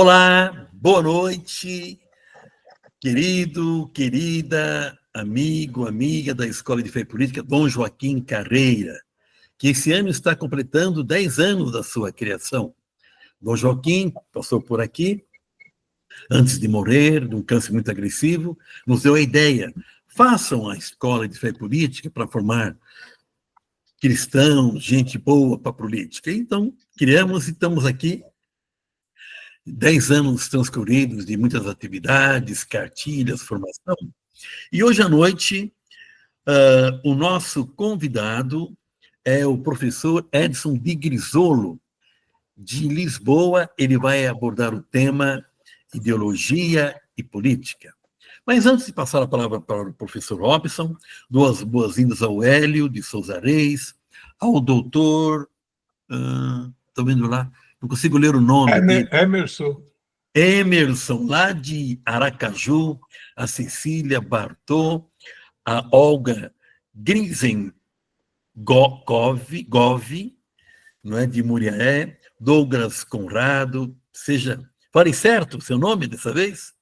Olá, boa noite, querido, querida, amigo, amiga da Escola de Fé e Política, Dom Joaquim Carreira, que esse ano está completando 10 anos da sua criação. Dom Joaquim passou por aqui, antes de morrer, de um câncer muito agressivo, nos deu a ideia, façam a Escola de Fé e Política para formar cristãos, gente boa para a política. Então, criamos e estamos aqui 10 anos transcorridos de muitas atividades, cartilhas, formação. E hoje à noite, o nosso convidado é o professor Edson de Grisolo, de Lisboa. Ele vai abordar o tema ideologia e política. Mas antes de passar a palavra para o professor Robson, dou as boas-vindas ao Hélio de Souza Reis, ao doutor... Estou vendo lá, não consigo ler o nome dele. Emerson, lá de Aracaju, a Cecília Bartô, a Olga Grisengov, não é, de Muriaé, Douglas Conrado, falei certo o seu nome dessa vez?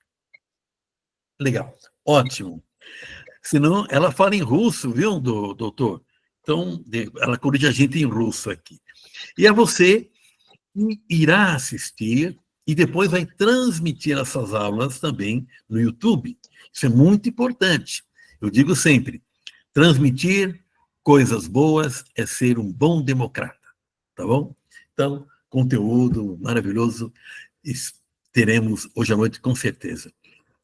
Legal, ótimo. Senão, ela fala em russo, viu, doutor? Então, ela corrige a gente em russo aqui. E a você que irá assistir e depois vai transmitir essas aulas também no YouTube. Isso é muito importante. Eu digo sempre, transmitir coisas boas é ser um bom democrata, tá bom? Então, conteúdo maravilhoso teremos hoje à noite, com certeza.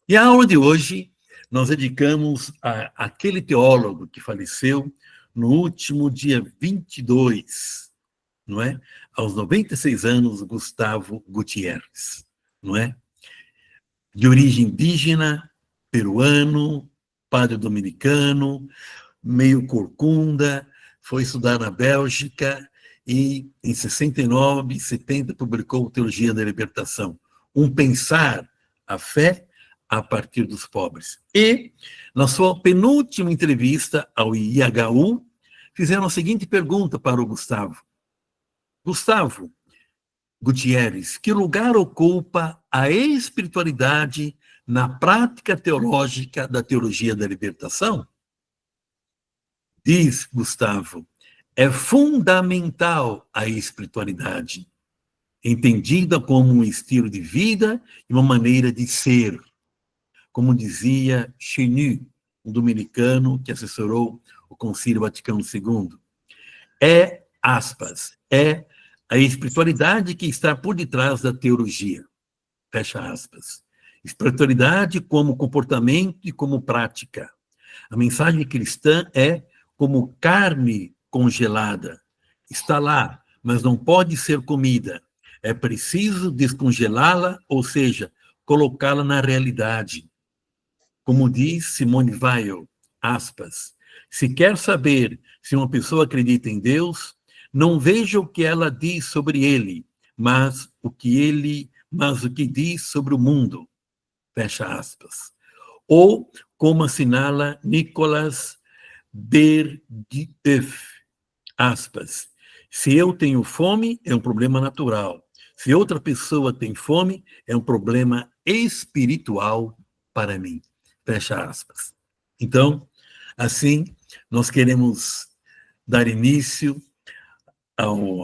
E a aula de hoje nós dedicamos àquele teólogo que faleceu no último dia 22, não é? Aos 96 anos, Gustavo Gutierrez, não é? De origem indígena, peruano, padre dominicano, meio corcunda, foi estudar na Bélgica e, em 69, 70, publicou Teologia da Libertação, um pensar a fé a partir dos pobres. E, na sua penúltima entrevista ao IHU, fizeram a seguinte pergunta para o Gustavo. Gustavo Gutierrez, que lugar ocupa a espiritualidade na prática teológica da teologia da libertação? Diz Gustavo, é fundamental a espiritualidade, entendida como um estilo de vida e uma maneira de ser. Como dizia Chenu, um dominicano que assessorou o Concílio Vaticano II. Aspas, é a espiritualidade que está por detrás da teologia. Fecha aspas. Espiritualidade como comportamento e como prática. A mensagem cristã é como carne congelada. Está lá, mas não pode ser comida. É preciso descongelá-la, ou seja, colocá-la na realidade. Como diz Simone Weil, aspas, se quer saber se uma pessoa acredita em Deus, não veja o que ela diz sobre ele, mas o que diz sobre o mundo. Fecha aspas. Ou, como assinala Nicolas Berdieff, aspas, se eu tenho fome, é um problema natural. Se outra pessoa tem fome, é um problema espiritual para mim. Fecha aspas. Então, assim, nós queremos dar início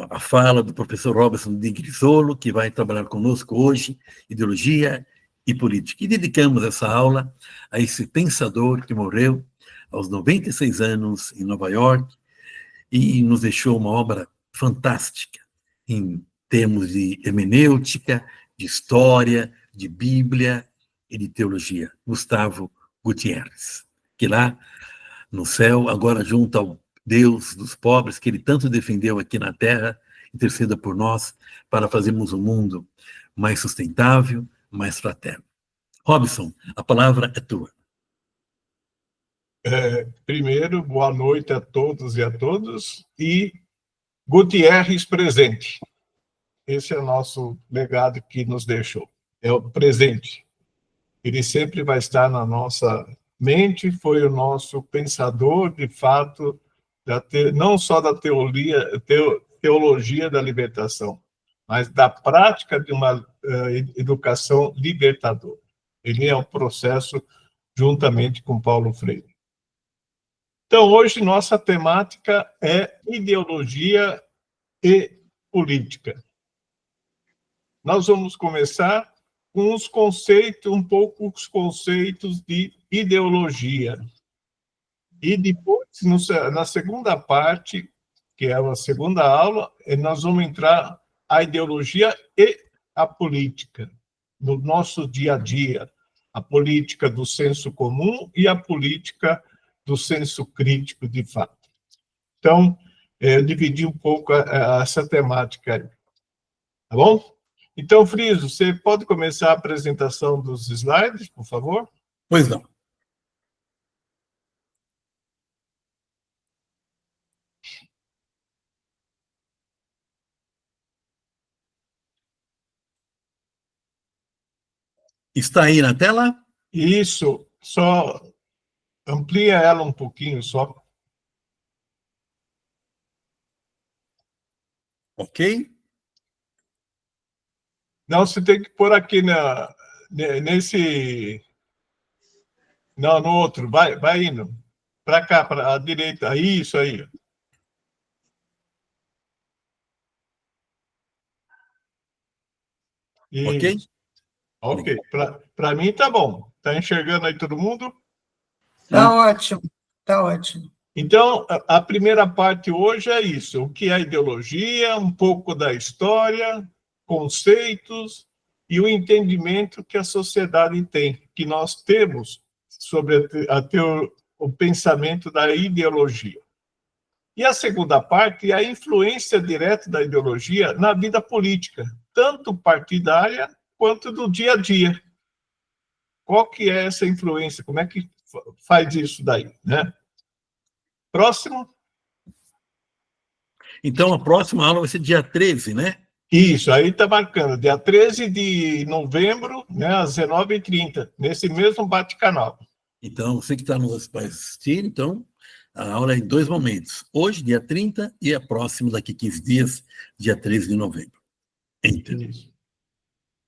à fala do professor Robson de Grisolo, que vai trabalhar conosco hoje, Ideologia e Política. E dedicamos essa aula a esse pensador que morreu aos 96 anos em Nova York e nos deixou uma obra fantástica em termos de hermenêutica, de história, de Bíblia e de teologia. Gustavo Gutierrez, que lá no céu, agora junto ao Deus dos pobres, que ele tanto defendeu aqui na Terra, interceda por nós para fazermos um mundo mais sustentável, mais fraterno. Robson, a palavra é tua. Primeiro, boa noite a todos e a todas, e Gutierrez presente. Esse é o nosso legado que nos deixou, é o presente. Ele sempre vai estar na nossa mente, foi o nosso pensador, de fato, não só da teologia da libertação, mas da prática de uma educação libertadora. Ele é um processo juntamente com Paulo Freire. Então, hoje, nossa temática é ideologia e política. Nós vamos começar com os conceitos, um pouco os conceitos de ideologia. E depois, na segunda parte, que é a segunda aula, nós vamos entrar a ideologia e a política, no nosso dia a dia. A política do senso comum e a política do senso crítico, de fato. Então, eu dividi um pouco essa temática aí. Tá bom? Então, Friso, você pode começar a apresentação dos slides, por favor? Pois não. Está aí na tela? Isso, só amplia ela um pouquinho só. Ok. Não, você tem que pôr aqui nesse... Não, no outro. Vai indo. Para cá, para a direita. Isso aí. Isso. Ok? Ok. Para mim tá bom. Está enxergando aí todo mundo? Está ótimo. Está ótimo. Então, a primeira parte hoje é isso. O que é ideologia, um pouco da história, conceitos e o entendimento que a sociedade tem, que nós temos sobre o pensamento da ideologia. E a segunda parte é a influência direta da ideologia na vida política, tanto partidária quanto do dia a dia. Qual que é essa influência? Como é que faz isso daí, né? Próximo. Então, a próxima aula vai ser dia 13, né? Isso, aí está marcando, dia 13 de novembro, né, às 19h30, nesse mesmo bate-canal. Então, você que está nos vai assistir, então, a aula é em 2 momentos. Hoje, dia 30, e a próxima, daqui 15 dias, dia 13 de novembro. Isso.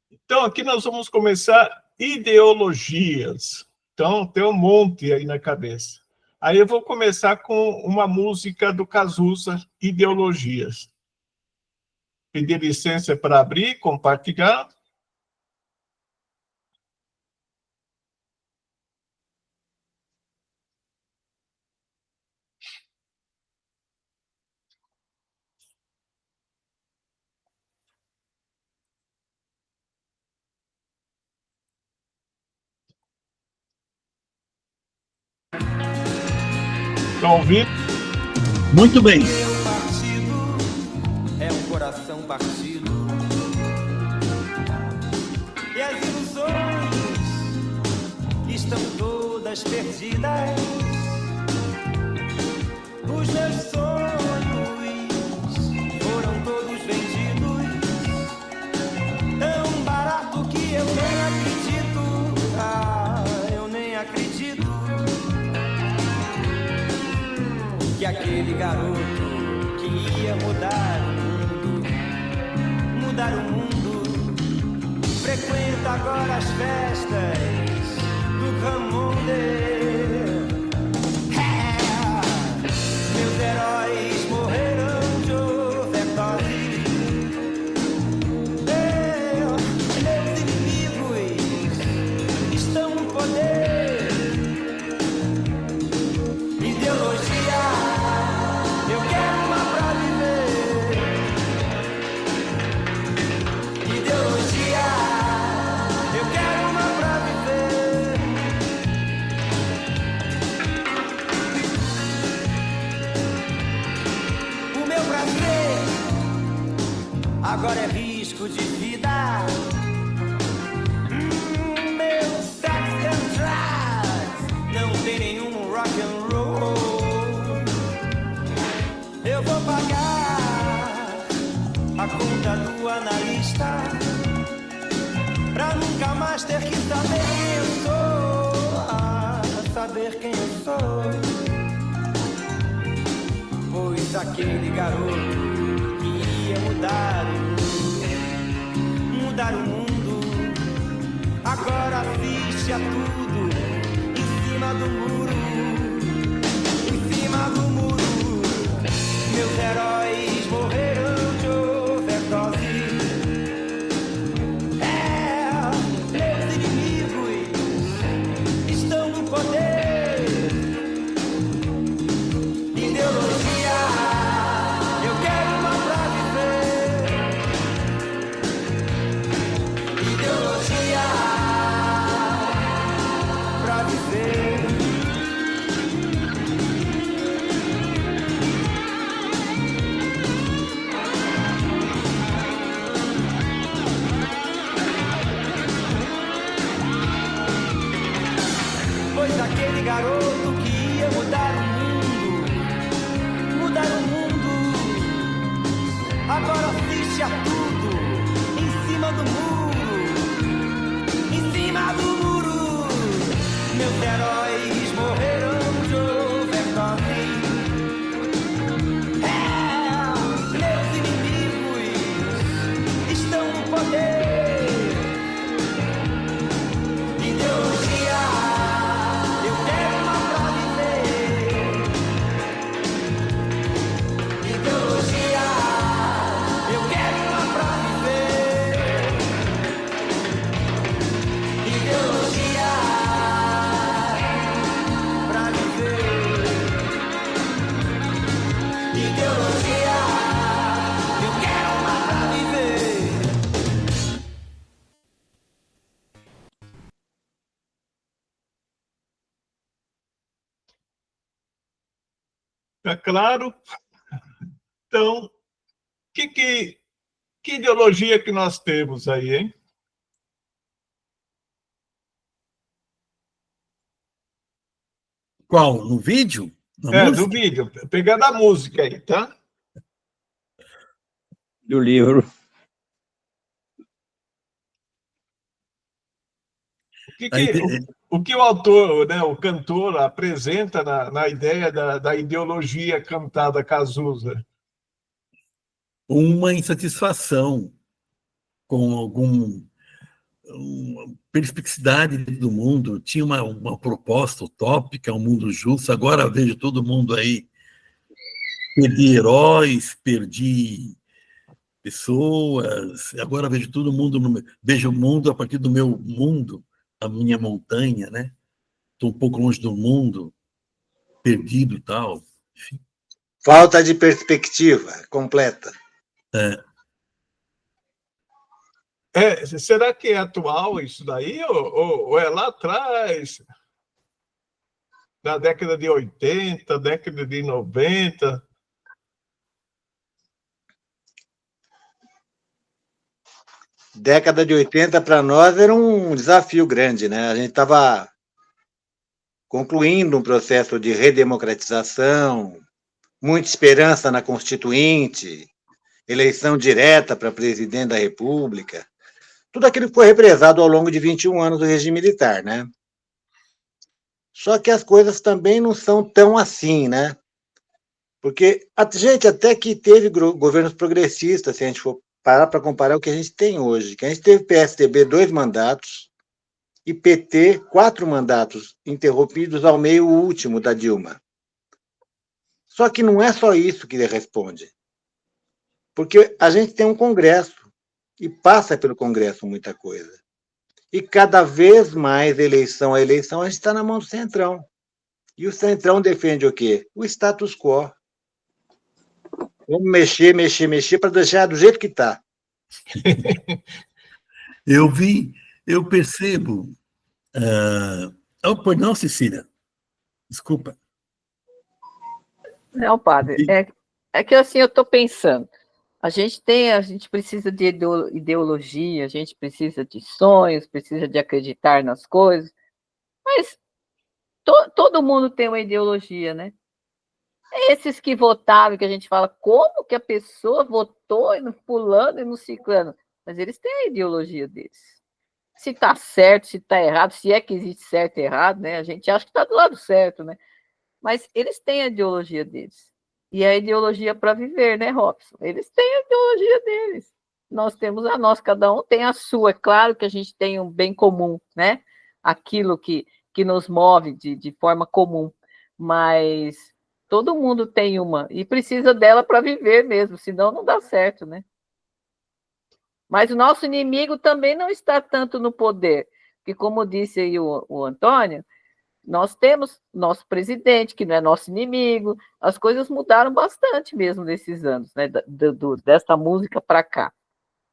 Então, aqui nós vamos começar ideologias. Então, tem um monte aí na cabeça. Aí eu vou começar com uma música do Cazuza, Ideologias. Pedir licença para abrir, compartilhar. Estão ouvindo? Muito bem. Meu partido é um coração partido. E as ilusões estão todas perdidas. Os meus sonhos foram todos vendidos. Tão barato que eu nem acredito. Ah, eu nem acredito que aquele garoto que ia mudar o mundo, frequenta agora as festas do Ramonde. Meus heróis morreram de overdose. Meus inimigos estão no poder. Ideologia, eu quero uma pra viver. Ideologia, eu quero uma pra viver. O meu prazer agora é risco de vida. Meu sex and drugs não tem nenhum rock and roll. Eu vou pagar a conta do analista pra nunca mais ter que saber quem eu sou. Saber quem eu sou. Pois aquele garoto que ia mudar o mundo mudar o mundo. Agora assiste a tudo em cima do muro. Em cima do muro. Meus heróis morreram de overdose. Meus inimigos estão no poder. Ideologia, eu quero uma pra viver. Ideologia pra viver. Pois aquele garoto que ia mudar o mundo, agora assiste a tudo em cima do muro, em cima do muro. Meus heróis morreram de overdose. Meus inimigos estão no poder. Ideologia, eu quero uma pra viver. Ideologia, eu quero uma pra viver. Ideologia pra viver. Ideologia, eu quero uma pra viver. Tá claro? Então, que ideologia que nós temos aí, hein? Qual? No vídeo? Na Do música? vídeo. Pegando a música aí, tá? Do livro. O que o autor, né, o cantor, apresenta na ideia da ideologia cantada Cazuza? Uma insatisfação com uma perplexidade do mundo. Tinha uma proposta utópica, um mundo justo. Agora vejo todo mundo aí. Perdi heróis, perdi pessoas. Agora vejo todo mundo, vejo o mundo a partir do meu mundo, a minha montanha, né? Estou um pouco longe do mundo, perdido e tal. Enfim. Falta de perspectiva completa. Será que é atual isso daí? Ou é lá atrás, na década de 80, década de 90? Década de 80 para nós era um desafio grande, né? A gente estava concluindo um processo de redemocratização, muita esperança na Constituinte, eleição direta para presidente da República. Tudo aquilo que foi represado ao longo de 21 anos do regime militar, né? Só que as coisas também não são tão assim, né? Porque a gente até que teve governos progressistas, se a gente for parar para comparar o que a gente tem hoje, que a gente teve PSDB 2 mandatos e PT 4 mandatos, interrompidos ao meio o último da Dilma. Só que não é só isso que ele responde. Porque a gente tem um Congresso e passa pelo Congresso muita coisa. E cada vez mais, eleição a eleição, a gente está na mão do Centrão. E o Centrão defende o quê? O status quo. Vamos mexer para deixar do jeito que está. Eu percebo. Não, Cecília. Desculpa. Não, padre. É que assim eu estou pensando. A gente precisa de ideologia, a gente precisa de sonhos, precisa de acreditar nas coisas, mas todo mundo tem uma ideologia, né? Esses que votaram, que a gente fala, como que a pessoa votou no fulano e no ciclano? Mas eles têm a ideologia deles. Se está certo, se está errado, se é que existe certo e errado, né? A gente acha que está do lado certo, né? Mas eles têm a ideologia deles. E a ideologia para viver, né, Robson? Eles têm a ideologia deles. nós temos a nossa, cada um tem a sua. É claro que a gente tem um bem comum, né? Aquilo que nos move de forma comum, mas todo mundo tem uma, e precisa dela para viver mesmo, senão não dá certo, né? Mas o nosso inimigo também não está tanto no poder, porque, como disse aí o Antônio, nós temos nosso presidente, que não é nosso inimigo, as coisas mudaram bastante mesmo nesses anos, né, dessa música para cá.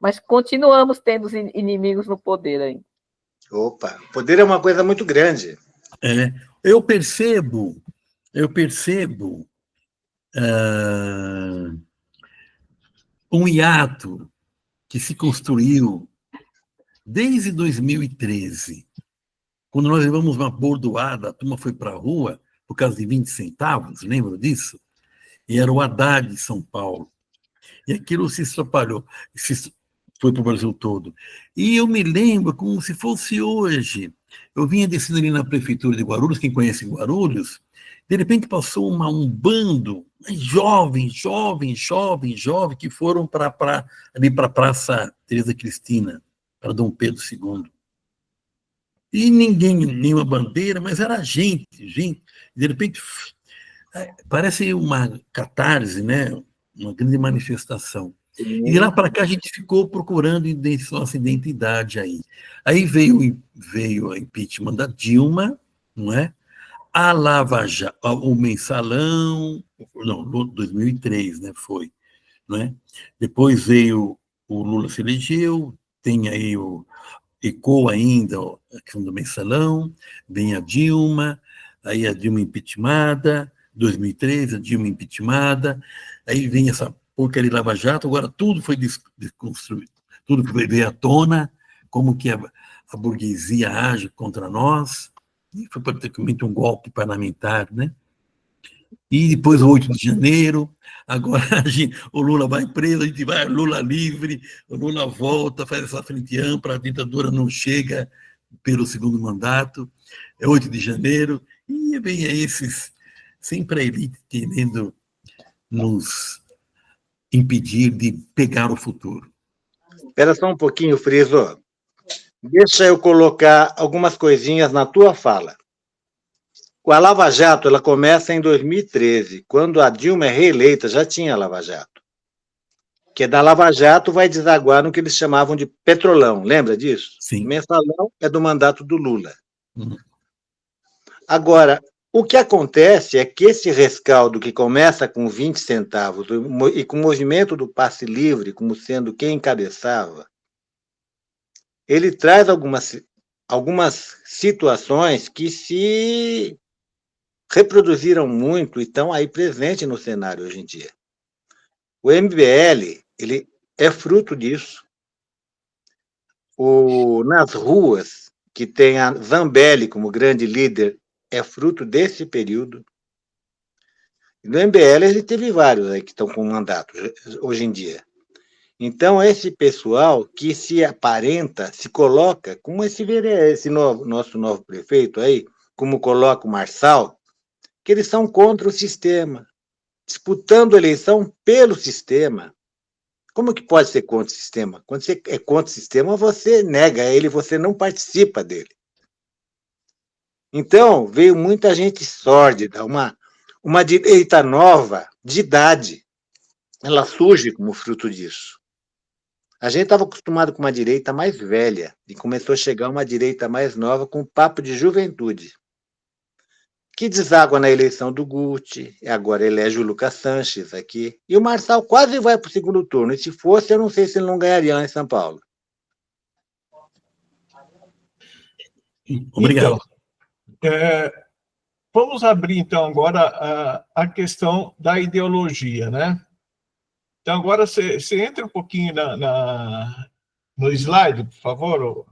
Mas continuamos tendo os inimigos no poder ainda. Opa, poder é uma coisa muito grande. Eu percebo um hiato que se construiu desde 2013, quando nós levamos uma bordoada, a turma foi para a rua por causa de 20 centavos, lembra disso? E era o Haddad de São Paulo. E aquilo se espalhou, foi para o Brasil todo. E eu me lembro como se fosse hoje. Eu vinha descendo ali na prefeitura de Guarulhos, quem conhece Guarulhos, de repente passou um bando, jovens, que foram ali para a Praça Teresa Cristina, para Dom Pedro II. E ninguém, nenhuma bandeira, mas era gente. De repente, parece uma catarse, né? Uma grande manifestação. E de lá para cá a gente ficou procurando nossa identidade aí. Aí veio a impeachment da Dilma, não é? A Lava Jato, o mensalão, não, 2003, né, foi, não é? Depois veio o Lula se elegeu, tem aí ecoa ainda a questão do mensalão, vem a Dilma, aí a Dilma impeachmentada, 2003, a Dilma impeachmentada, aí vem essa porcaria de Lava Jato, agora tudo foi desconstruído, tudo veio à tona, como que a burguesia age contra nós, e foi praticamente um golpe parlamentar, né? E depois o 8 de janeiro, agora o Lula vai preso, a gente vai, Lula livre, o Lula volta, faz essa frente ampla, a ditadura não chega pelo segundo mandato, é 8 de janeiro, e vem esses, sempre a elite querendo nos impedir de pegar o futuro. Espera só um pouquinho, Friso. Deixa eu colocar algumas coisinhas na tua fala. A Lava Jato ela começa em 2013, quando a Dilma é reeleita, já tinha a Lava Jato. Que da Lava Jato vai desaguar no que eles chamavam de petrolão, lembra disso? Sim. O mensalão é do mandato do Lula. Agora, o que acontece é que esse rescaldo que começa com 20 centavos e com o movimento do passe livre como sendo quem encabeçava, ele traz algumas situações que se reproduziram muito e estão aí presentes no cenário hoje em dia. O MBL, ele é fruto disso. Nas ruas, que tem a Zambelli como grande líder, é fruto desse período. No MBL, ele teve vários aí que estão com mandato hoje em dia. Então, esse pessoal que se aparenta, se coloca, como esse nosso novo prefeito aí, como coloca o Marçal, que eles são contra o sistema, disputando a eleição pelo sistema. Como que pode ser contra o sistema? Quando você é contra o sistema, você nega ele, você não participa dele. Então, veio muita gente sórdida, uma direita nova, de idade. Ela surge como fruto disso. A gente estava acostumado com uma direita mais velha e começou a chegar uma direita mais nova com papo de juventude, que deságua na eleição do Guti, e agora elege o Lucas Sanches aqui, e o Marçal quase vai para o segundo turno, e se fosse, eu não sei se ele não ganharia lá em São Paulo. Obrigado. Então, vamos abrir, então, agora a questão da ideologia, né? Então, agora você entra um pouquinho no slide, por favor.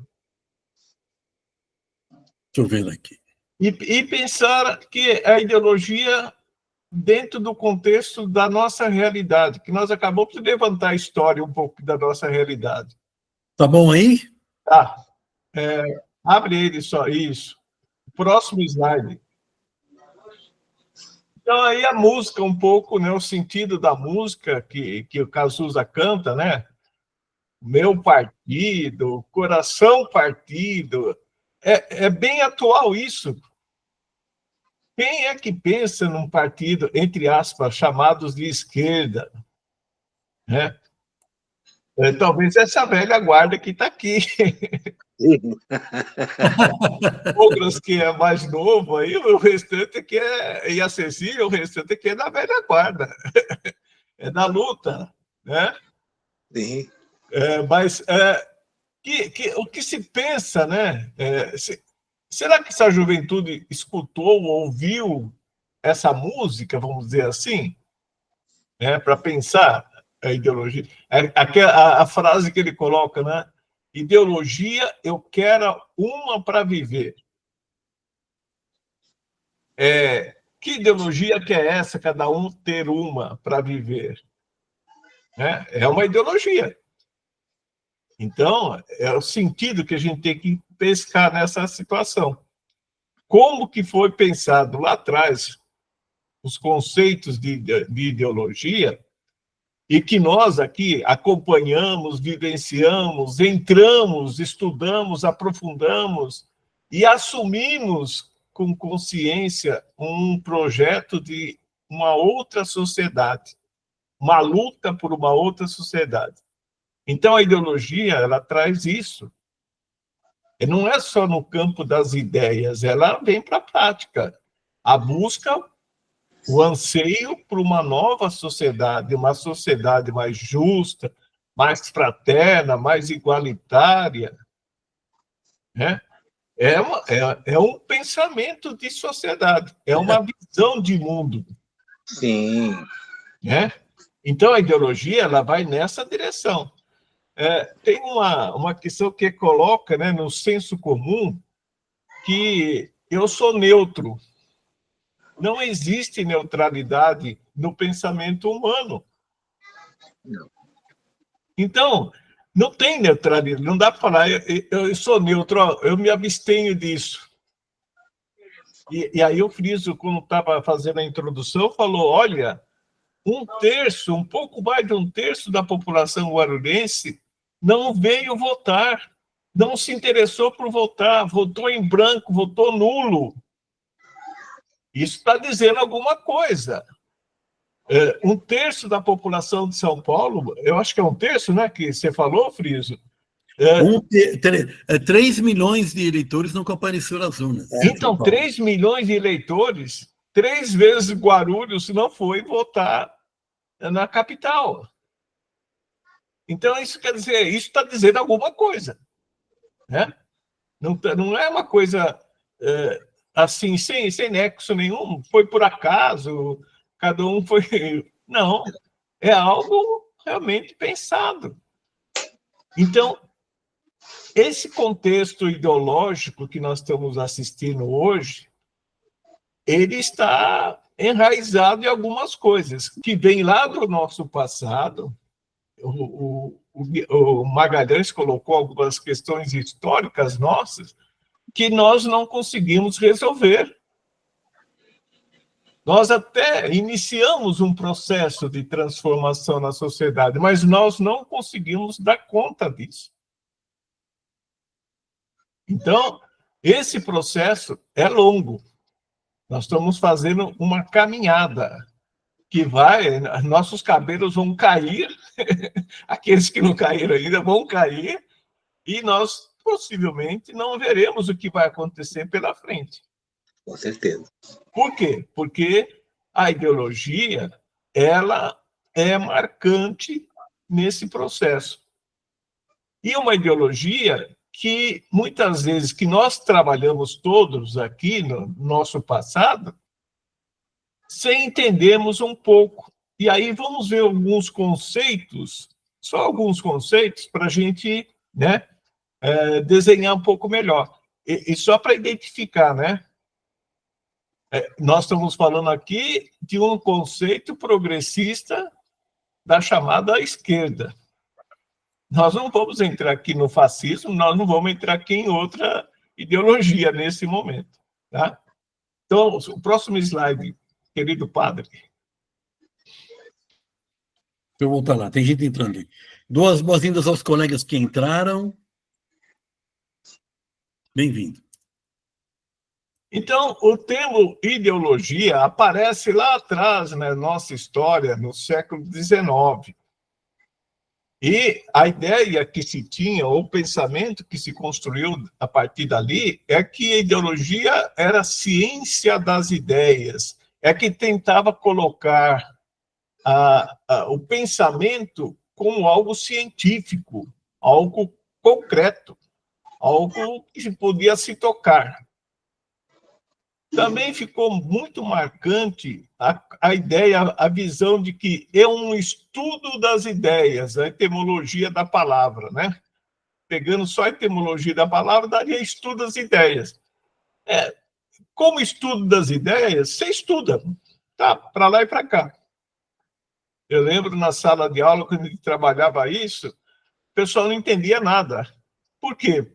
Deixa eu ver aqui. E pensar que a ideologia dentro do contexto da nossa realidade, que nós acabamos de levantar a história um pouco da nossa realidade. Tá bom aí? Tá. Abre ele só, isso. Próximo slide. Então, aí a música um pouco, né, o sentido da música que o Cazuza canta, né? meu partido, coração partido. É bem atual isso. Quem é que pensa num partido, entre aspas, chamados de esquerda? Né? Talvez essa velha guarda que está aqui. Douglas, que é mais novo, aí o restante que e a Cecília, o restante que é da velha guarda. É da luta, né? Sim. Mas o que se pensa, né? Será que essa juventude escutou, ouviu essa música, vamos dizer assim, para pensar a ideologia? A frase que ele coloca, né? Ideologia, eu quero uma para viver. Que ideologia que é essa, cada um ter uma para viver? É uma ideologia. Então, é o sentido que a gente tem que pescar nessa situação. Como que foi pensado lá atrás os conceitos de ideologia e que nós aqui acompanhamos, vivenciamos, entramos, estudamos, aprofundamos e assumimos com consciência um projeto de uma outra sociedade, uma luta por uma outra sociedade. Então, a ideologia, ela traz isso. E não é só no campo das ideias, ela vem para a prática. A busca, o anseio por uma nova sociedade, uma sociedade mais justa, mais fraterna, mais igualitária. Né? É um pensamento de sociedade, é uma visão de mundo. Sim. Né? Então, a ideologia ela vai nessa direção. Tem uma questão que coloca, né, no senso comum que eu sou neutro. Não existe neutralidade no pensamento humano. Não. Então, não tem neutralidade. Não dá para falar, eu sou neutro, eu me abstenho disso. E aí o Friso, quando estava fazendo a introdução, falou, olha, um pouco mais de um terço da população guarulhense não veio votar, não se interessou por votar, votou em branco, votou nulo. Isso está dizendo alguma coisa. Um terço da população de São Paulo, eu acho que é um terço, né, que você falou, Friso? 3 milhões de eleitores não compareceram às urnas. Então, 3 milhões de eleitores, 3 vezes Guarulhos não foi votar na capital. Então, isso quer dizer, isso está dizendo alguma coisa. Né? Não é uma coisa assim, sem nexo nenhum, foi por acaso, cada um foi... Não, é algo realmente pensado. Então, esse contexto ideológico que nós estamos assistindo hoje, ele está enraizado em algumas coisas que vêm lá do nosso passado. O Magalhães colocou algumas questões históricas nossas que nós não conseguimos resolver. Nós até iniciamos um processo de transformação na sociedade, mas nós não conseguimos dar conta disso. Então, esse processo é longo. Nós estamos fazendo uma caminhada que nossos cabelos vão cair, aqueles que não caíram ainda vão cair, e nós possivelmente não veremos o que vai acontecer pela frente. Com certeza. Por quê? Porque a ideologia, ela é marcante nesse processo. E uma ideologia que, muitas vezes, que nós trabalhamos todos aqui no nosso passado, sem entendermos um pouco. E aí vamos ver alguns conceitos, só alguns conceitos, para a gente, né, desenhar um pouco melhor. E só para identificar, né? Nós estamos falando aqui de um conceito progressista da chamada esquerda. Nós não vamos entrar aqui no fascismo, nós não vamos entrar aqui em outra ideologia nesse momento. Tá? Então, o próximo slide, querido padre. Deixa eu voltar lá, tem gente entrando aí. Dou as boas-vindas aos colegas que entraram. Bem-vindo. Então, o termo ideologia aparece lá atrás na nossa história, no século XIX. E a ideia que se tinha, ou o pensamento que se construiu a partir dali, é que a ideologia era a ciência das ideias, é que tentava colocar o pensamento como algo científico, algo concreto, algo que podia se tocar. Também ficou muito marcante a ideia, a visão de que é um estudo das ideias, a etimologia da palavra, né? Pegando só a etimologia da palavra, daria estudo das ideias. Como estudo das ideias, você estuda, tá? Para lá e para cá. Eu lembro na sala de aula, quando a gente trabalhava isso, o pessoal não entendia nada. Por quê?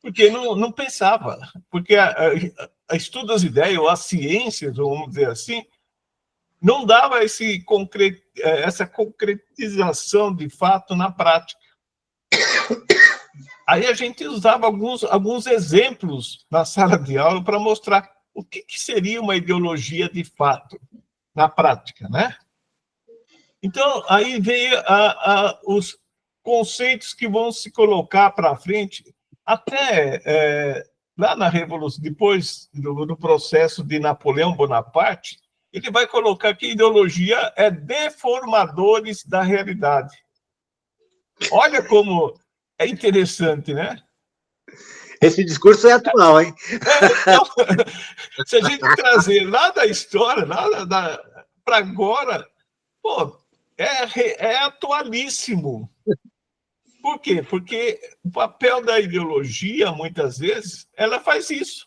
Porque não pensava. Porque a estudo das ideias, ou as ciências, vamos dizer assim, não dava essa concretização de fato na prática. Aí a gente usava alguns exemplos na sala de aula para mostrar o que seria uma ideologia de fato, na prática, né? Então, aí veio os conceitos que vão se colocar para frente, até lá na Revolução, depois do processo de Napoleão Bonaparte, ele vai colocar que ideologia é deformadores da realidade. Olha como é interessante, né? Esse discurso é atual, hein? Então, se a gente trazer lá da história, para agora, pô, é atualíssimo. Por quê? Porque o papel da ideologia, muitas vezes, ela faz isso.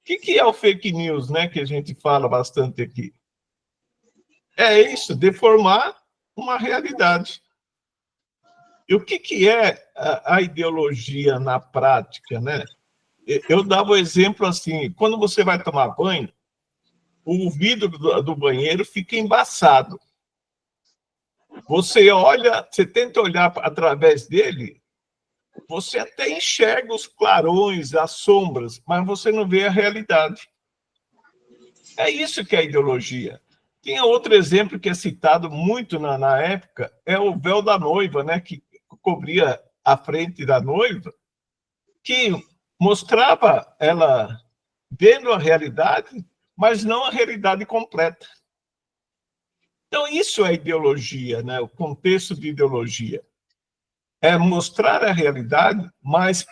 O que é o fake news, né, que a gente fala bastante aqui? É isso, deformar uma realidade. E o que é a ideologia na prática, né? Eu dava o exemplo assim, quando você vai tomar banho, o vidro do banheiro fica embaçado. Você olha, você tenta olhar através dele, você até enxerga os clarões, as sombras, mas você não vê a realidade. É isso que é a ideologia. Tem outro exemplo que é citado muito na época, é o véu da noiva, né, que cobria a frente da noiva, que mostrava ela vendo a realidade, mas não a realidade completa. Então, isso é ideologia, né? O contexto de ideologia. É mostrar a realidade, mas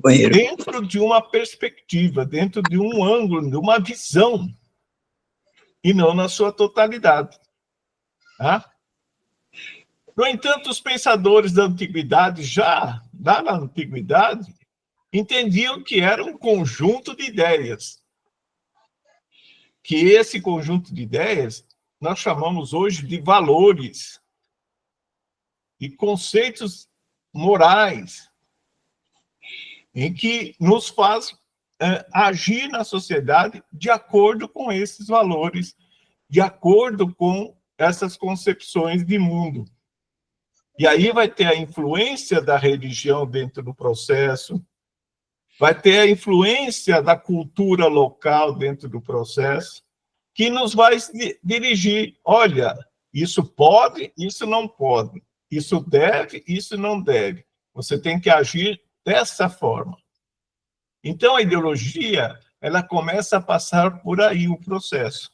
dentro de uma perspectiva, dentro de um ângulo, de uma visão, e não na sua totalidade. Tá? No entanto, os pensadores da antiguidade, já lá na antiguidade, entendiam que era um conjunto de ideias. Que esse conjunto de ideias nós chamamos hoje de valores, de conceitos morais, em que nos faz agir na sociedade de acordo com esses valores, de acordo com essas concepções de mundo. E aí vai ter a influência da religião dentro do processo, vai ter a influência da cultura local dentro do processo, que nos vai dirigir, olha, isso pode, isso não pode, isso deve, isso não deve. Você tem que agir dessa forma. Então, a ideologia, ela começa a passar por aí o processo.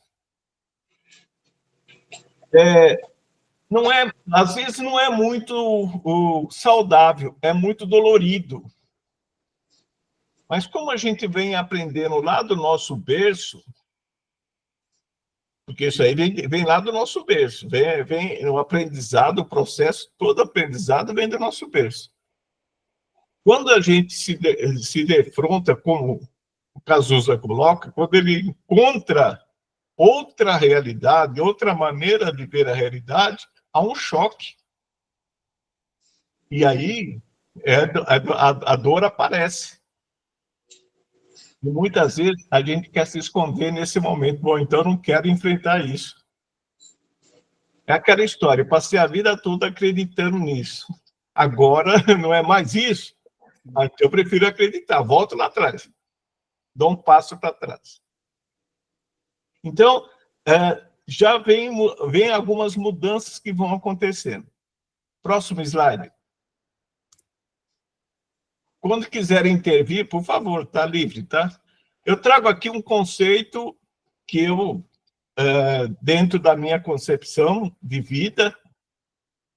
Às vezes não é muito saudável, é muito dolorido. Mas como a gente vem aprendendo lá do nosso berço, porque isso aí vem lá do nosso berço, vem o aprendizado, o processo, todo aprendizado vem do nosso berço. Quando a gente se defronta, como o Cazuza coloca, quando ele encontra outra realidade, outra maneira de ver a realidade, há um choque. E aí a dor aparece. E muitas vezes a gente quer se esconder nesse momento. Bom, então eu não quero enfrentar isso. É aquela história, eu passei a vida toda acreditando nisso. Agora não é mais isso. Então eu prefiro acreditar, volto lá atrás. Dou um passo para trás. Então, já vem algumas mudanças que vão acontecendo. Próximo slide. Quando quiserem intervir, por favor, está livre, tá? Eu trago aqui um conceito que eu, dentro da minha concepção de vida,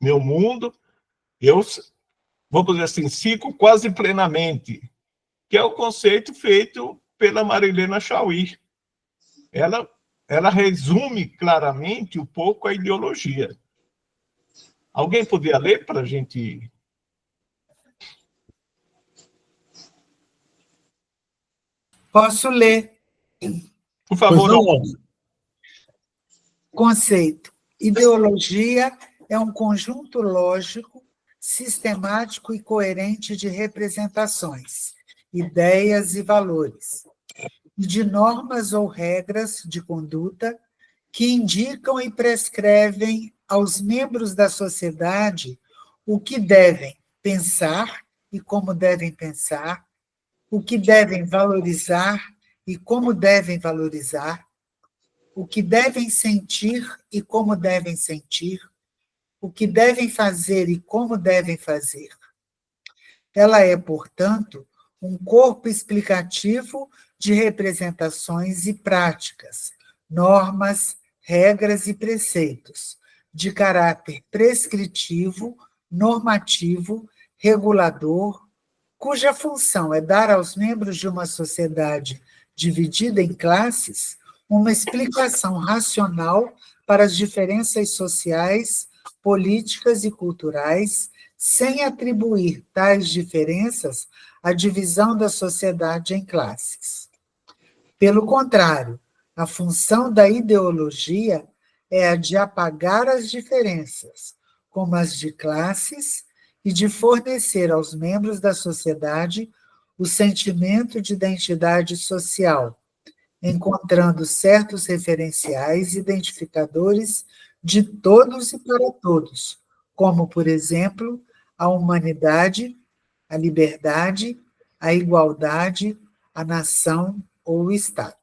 meu mundo, eu, vamos dizer assim, sigo quase plenamente, que é o conceito feito pela Marilena Chauí. Ela resume claramente um pouco a ideologia. Alguém poderia ler para a gente? Posso ler. Por favor. Conceito. Ideologia é um conjunto lógico, sistemático e coerente de representações, ideias e valores, e de normas ou regras de conduta que indicam e prescrevem aos membros da sociedade o que devem pensar e como devem pensar, o que devem valorizar e como devem valorizar, o que devem sentir e como devem sentir, o que devem fazer e como devem fazer. Ela é, portanto, um corpo explicativo de representações e práticas, normas, regras e preceitos, de caráter prescritivo, normativo, regulador, cuja função é dar aos membros de uma sociedade dividida em classes uma explicação racional para as diferenças sociais, políticas e culturais, sem atribuir tais diferenças à divisão da sociedade em classes. Pelo contrário, a função da ideologia é a de apagar as diferenças, como as de classes, e de fornecer aos membros da sociedade o sentimento de identidade social, encontrando certos referenciais identificadores de todos e para todos, como, por exemplo, a humanidade, a liberdade, a igualdade, a nação ou o Estado.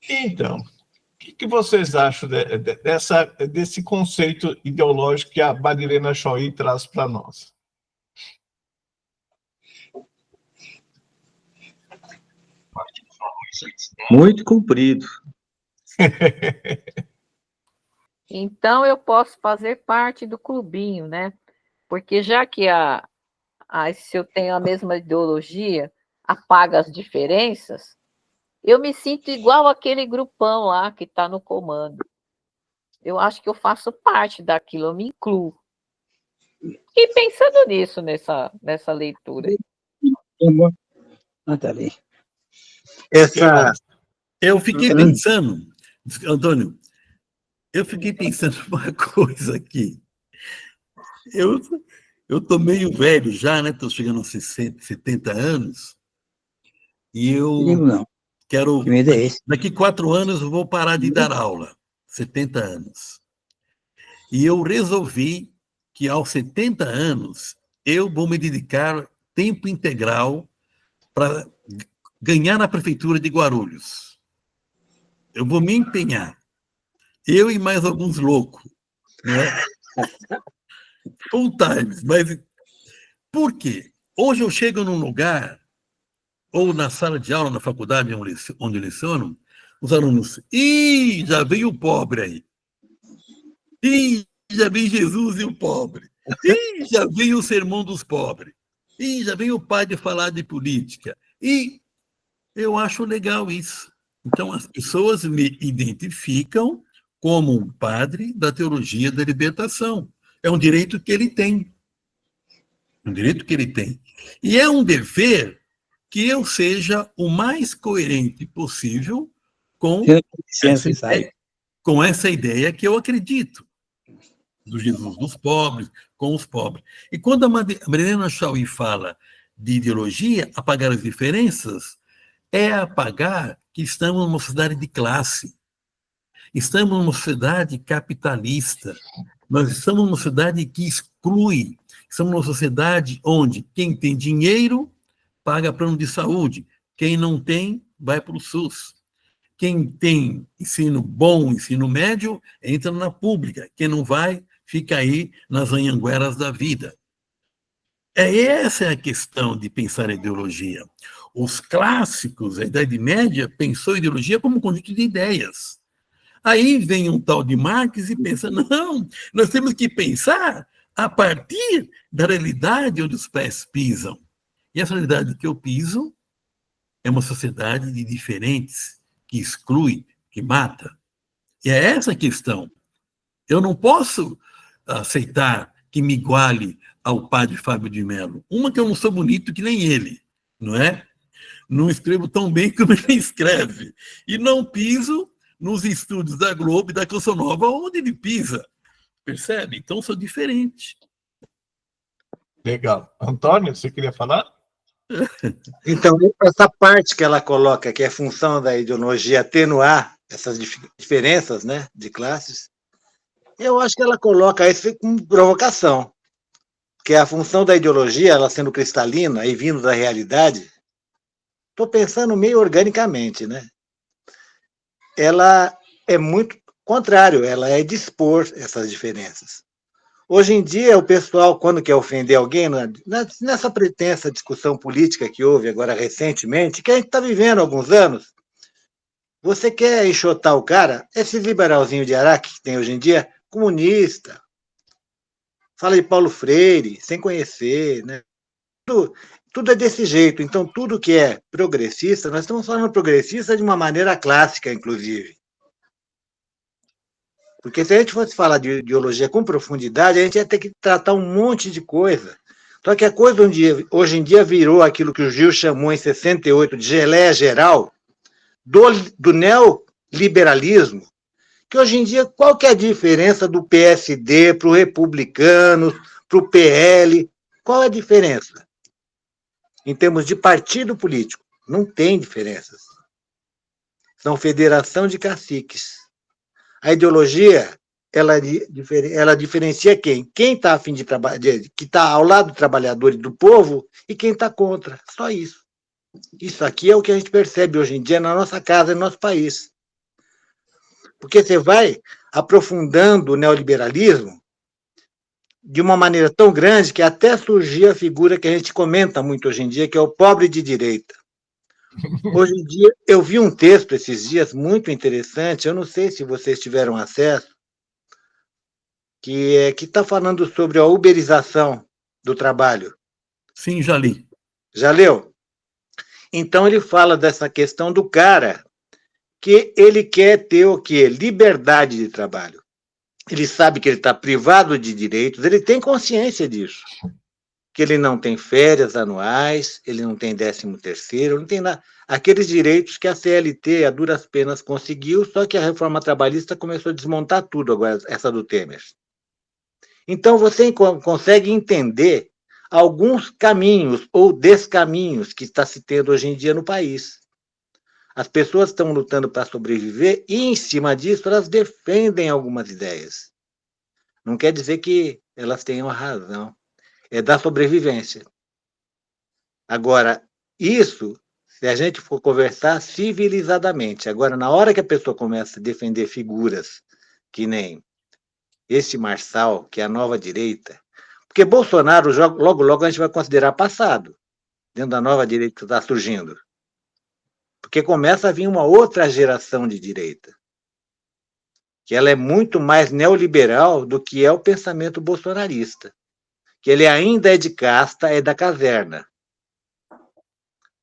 Então, o que vocês acham desse conceito ideológico que a Marilena Chauí traz para nós? Muito comprido. Então, eu posso fazer parte do clubinho, né? Porque já que se eu tenho a mesma ideologia, apaga as diferenças, eu me sinto igual aquele grupão lá que está no comando. Eu acho que eu faço parte daquilo, eu me incluo. E pensando nisso, nessa leitura. Nathalie. Eu fiquei pensando, Antônio, uma coisa aqui. Eu estou meio velho já, né? Estou chegando aos 60, 70 anos. E eu Não. quero. Que medo é esse? Daqui 4 anos eu vou parar de dar aula. 70 anos. E eu resolvi que aos 70 anos eu vou me dedicar tempo integral para ganhar na prefeitura de Guarulhos. Eu vou me empenhar. Eu e mais alguns loucos. Né? Full time. Mas por quê? Hoje eu chego num lugar, ou na sala de aula, na faculdade onde eu leciono, os alunos, já veio o pobre aí. Já veio Jesus e o pobre. Já veio o sermão dos pobres. Já veio o padre falar de política. E eu acho legal isso. Então, as pessoas me identificam como um padre da teologia da libertação. É um direito que ele tem. Um direito que ele tem. E é um dever que eu seja o mais coerente possível com essa ideia que eu acredito, do Jesus dos pobres, com os pobres. E quando a Marilena Chauí fala de ideologia, apagar as diferenças, é apagar que estamos numa sociedade de classe. Estamos numa sociedade capitalista. Nós estamos numa sociedade que exclui. Estamos numa sociedade onde quem tem dinheiro paga plano de saúde. Quem não tem, vai para o SUS. Quem tem ensino bom, ensino médio, entra na pública. Quem não vai, fica aí nas anhangueras da vida. Essa é a questão de pensar a ideologia. Os clássicos, a Idade Média, pensou a ideologia como um conjunto de ideias. Aí vem um tal de Marx e pensa, não, nós temos que pensar a partir da realidade onde os pés pisam. E essa realidade que eu piso é uma sociedade de diferentes, que exclui, que mata. E é essa a questão. Eu não posso aceitar que me iguale ao padre Fábio de Mello. Uma, que eu não sou bonito que nem ele, não é? Não escrevo tão bem como ele escreve. E não piso nos estúdios da Globo e da Canção Nova, onde ele pisa. Percebe? Então, sou diferente. Legal. Antônio, você queria falar? Então, essa parte que ela coloca, que é a função da ideologia atenuar essas diferenças, né, de classes, eu acho que ela coloca isso com provocação, que é a função da ideologia, ela sendo cristalina e vindo da realidade, estou pensando meio organicamente, né? Ela é muito contrário, ela é dispor essas diferenças. Hoje em dia, o pessoal, quando quer ofender alguém, nessa pretensa discussão política que houve agora recentemente, que a gente está vivendo há alguns anos, você quer enxotar o cara, esse liberalzinho de Araque que tem hoje em dia, comunista, fala de Paulo Freire, sem conhecer, né? Tudo é desse jeito. Então, tudo que é progressista, nós estamos falando progressista de uma maneira clássica, inclusive. Porque se a gente fosse falar de ideologia com profundidade, a gente ia ter que tratar um monte de coisa. Só que a coisa hoje em dia virou aquilo que o Gil chamou em 68 de geleia geral, do neoliberalismo, que hoje em dia, qual que é a diferença do PSD para o Republicanos, para o PL? Qual é a diferença? Em termos de partido político, não tem diferenças. São federação de caciques. A ideologia, ela diferencia quem? Quem está a fim de trabalhar, que está ao lado do trabalhador e do povo, e quem está contra. Só isso. Isso aqui é o que a gente percebe hoje em dia na nossa casa, no nosso país. Porque você vai aprofundando o neoliberalismo de uma maneira tão grande que até surgiu a figura que a gente comenta muito hoje em dia, que é o pobre de direita. Hoje em dia, eu vi um texto esses dias muito interessante, eu não sei se vocês tiveram acesso, que está falando sobre a uberização do trabalho. Sim, já li. Já leu? Então, ele fala dessa questão do cara que ele quer ter o quê? Liberdade de trabalho. Ele sabe que ele está privado de direitos, ele tem consciência disso. Que ele não tem férias anuais, ele não tem 13º, não tem nada. Aqueles direitos que a CLT, a duras penas, conseguiu, só que a reforma trabalhista começou a desmontar tudo agora, essa do Temer. Então, você consegue entender alguns caminhos ou descaminhos que está se tendo hoje em dia no país. As pessoas estão lutando para sobreviver e, em cima disso, elas defendem algumas ideias. Não quer dizer que elas tenham a razão. É da sobrevivência. Agora, isso, se a gente for conversar civilizadamente, agora, na hora que a pessoa começa a defender figuras que nem esse Marçal, que é a nova direita, porque Bolsonaro, logo, logo, a gente vai considerar passado, dentro da nova direita que está surgindo. Porque começa a vir uma outra geração de direita, que ela é muito mais neoliberal do que é o pensamento bolsonarista, que ele ainda é de casta, é da caverna.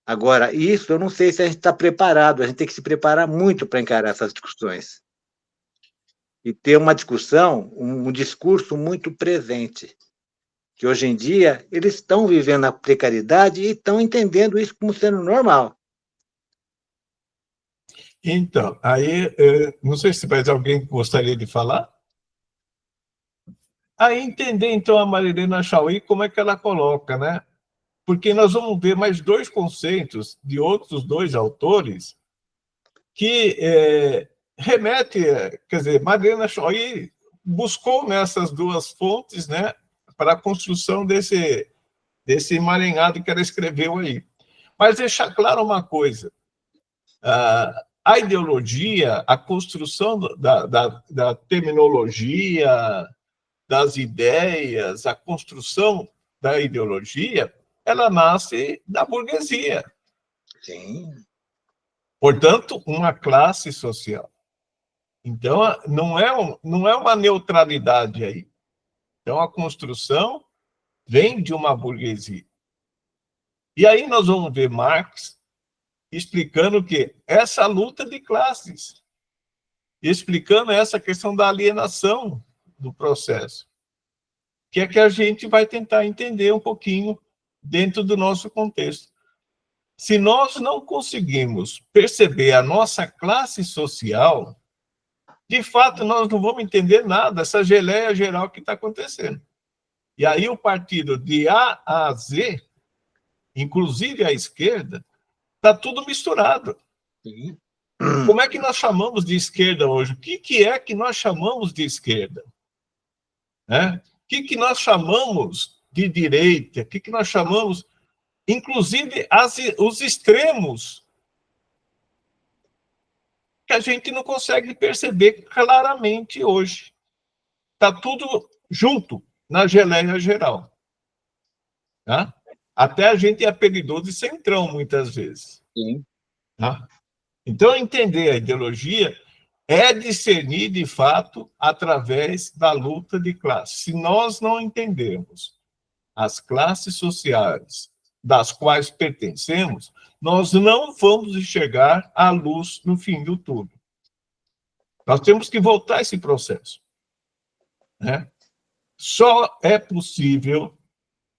Agora, isso eu não sei se a gente está preparado, a gente tem que se preparar muito para encarar essas discussões. E ter uma discussão, um discurso muito presente, que hoje em dia eles estão vivendo a precariedade e estão entendendo isso como sendo normal. Então, aí, não sei se mais alguém gostaria de falar. Aí entender, então, a Marilena Chaui, como é que ela coloca, né? Porque nós vamos ver mais dois conceitos de outros dois autores que remete, quer dizer, Mariana Choi buscou nessas duas fontes, né, para a construção desse emaranhado que ela escreveu aí. Mas deixar claro uma coisa, a ideologia, a construção da terminologia, das ideias, a construção da ideologia, ela nasce da burguesia. Sim. Portanto, uma classe social. Então, não é uma neutralidade aí. Então, a construção vem de uma burguesia. E aí nós vamos ver Marx explicando que essa luta de classes, explicando essa questão da alienação do processo, que é que a gente vai tentar entender um pouquinho dentro do nosso contexto. Se nós não conseguimos perceber a nossa classe social, de fato, nós não vamos entender nada, essa geleia geral que está acontecendo. E aí o partido de A a Z, inclusive a esquerda, está tudo misturado. Sim. Como é que nós chamamos de esquerda hoje? O que é que nós chamamos de esquerda? O que nós chamamos de direita? O que nós chamamos, inclusive, os extremos, que a gente não consegue perceber claramente hoje. Está tudo junto, na geleia geral. Tá? Até a gente é apelidoso de centrão, muitas vezes. Sim. Tá? Então, entender a ideologia é discernir, de fato, através da luta de classes. Se nós não entendermos as classes sociais das quais pertencemos, nós não vamos enxergar a luz no fim do túnel. Nós temos que voltar a esse processo. Né? Só é possível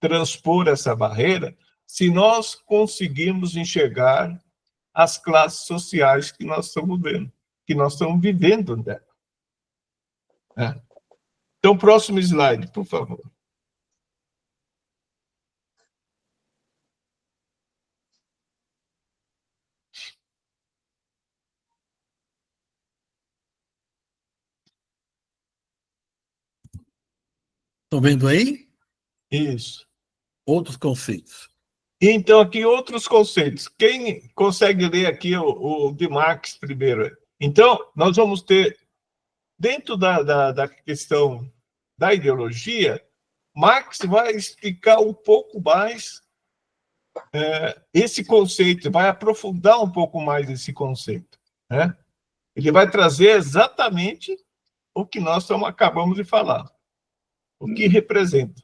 transpor essa barreira se nós conseguirmos enxergar as classes sociais que nós estamos vendo, que nós estamos vivendo dela. Então, próximo slide, por favor. Estão vendo aí? Isso. Outros conceitos. Então, aqui outros conceitos. Quem consegue ler aqui o de Marx primeiro? Então, nós vamos ter, dentro da questão da ideologia, Marx vai explicar um pouco mais esse conceito, vai aprofundar um pouco mais esse conceito. Né? Ele vai trazer exatamente o que nós acabamos de falar, o que representa.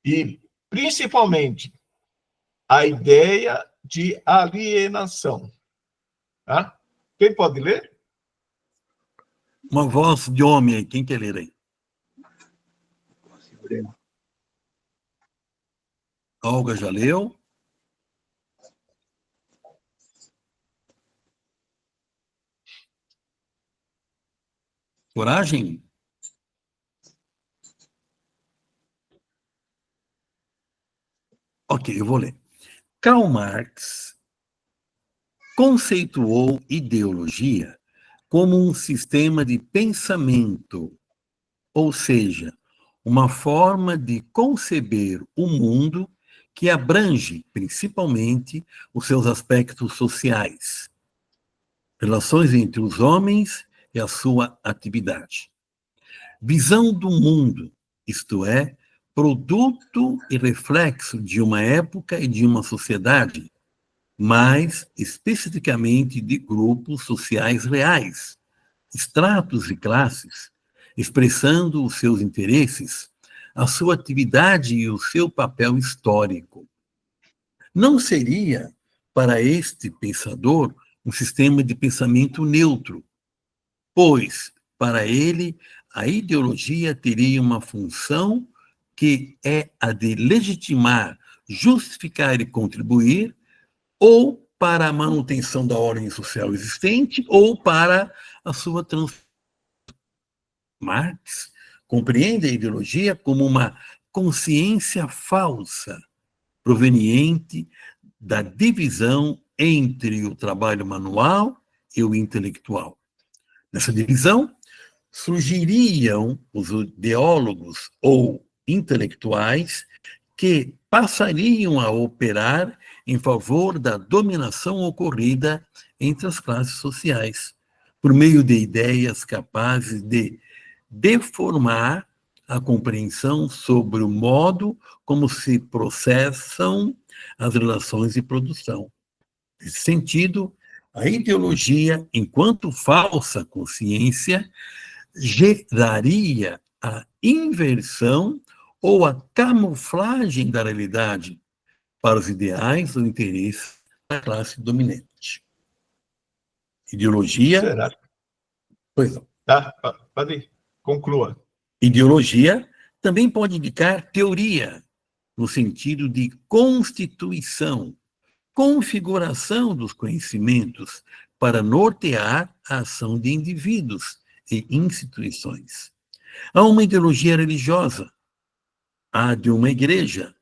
E, principalmente, a ideia de alienação. Tá? Quem pode ler? Uma voz de homem aí. Quem quer ler aí? Olga já leu? Coragem? Ok, eu vou ler. Karl Marx conceituou ideologia como um sistema de pensamento, ou seja, uma forma de conceber o mundo que abrange, principalmente, os seus aspectos sociais, relações entre os homens e a sua atividade. Visão do mundo, isto é, produto e reflexo de uma época e de uma sociedade, mas especificamente de grupos sociais reais, estratos e classes, expressando os seus interesses, a sua atividade e o seu papel histórico. Não seria, para este pensador, um sistema de pensamento neutro, pois, para ele, a ideologia teria uma função que é a de legitimar, justificar e contribuir, ou para a manutenção da ordem social existente, ou para a sua transformação. Marx compreende a ideologia como uma consciência falsa, proveniente da divisão entre o trabalho manual e o intelectual. Nessa divisão, surgiriam os ideólogos ou intelectuais que passariam a operar em favor da dominação ocorrida entre as classes sociais, por meio de ideias capazes de deformar a compreensão sobre o modo como se processam as relações de produção. Nesse sentido, a ideologia, enquanto falsa consciência, geraria a inversão ou a camuflagem da realidade para os ideais ou interesses da classe dominante. Ideologia... Será? Pois não. Tá, pode ir. Conclua. Ideologia também pode indicar teoria, no sentido de constituição, configuração dos conhecimentos para nortear a ação de indivíduos e instituições. Há uma ideologia religiosa, há de uma igreja,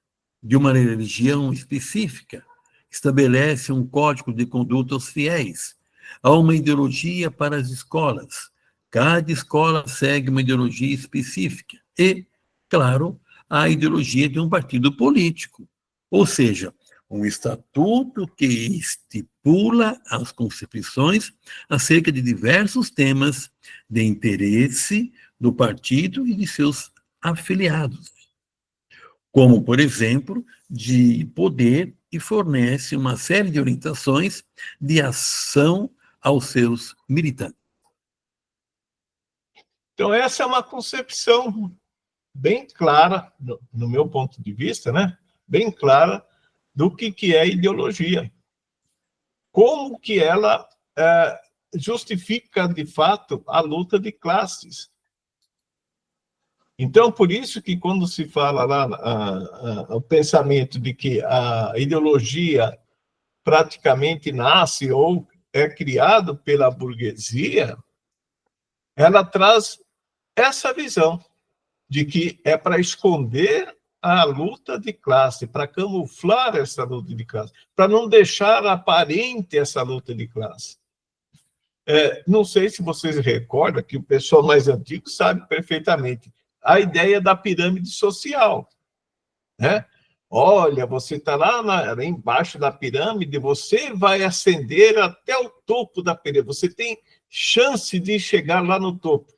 de uma religião específica, estabelece um código de conduta aos fiéis. Há uma ideologia para as escolas. Cada escola segue uma ideologia específica. E, claro, há a ideologia de um partido político. Ou seja, um estatuto que estipula as concepções acerca de diversos temas de interesse do partido e de seus afiliados. Como, por exemplo, de poder, e fornece uma série de orientações de ação aos seus militantes. Então, essa é uma concepção bem clara, no meu ponto de vista, né? Bem clara do que é ideologia. Como que ela justifica, de fato, a luta de classes. Então, por isso que quando se fala lá o pensamento de que a ideologia praticamente nasce ou é criado pela burguesia, ela traz essa visão de que é para esconder a luta de classe, para camuflar essa luta de classe, para não deixar aparente essa luta de classe. Não sei se vocês recordam, que o pessoal mais antigo sabe perfeitamente, a ideia da pirâmide social, né? Olha, você está lá embaixo da pirâmide, você vai ascender até o topo da pirâmide, você tem chance de chegar lá no topo.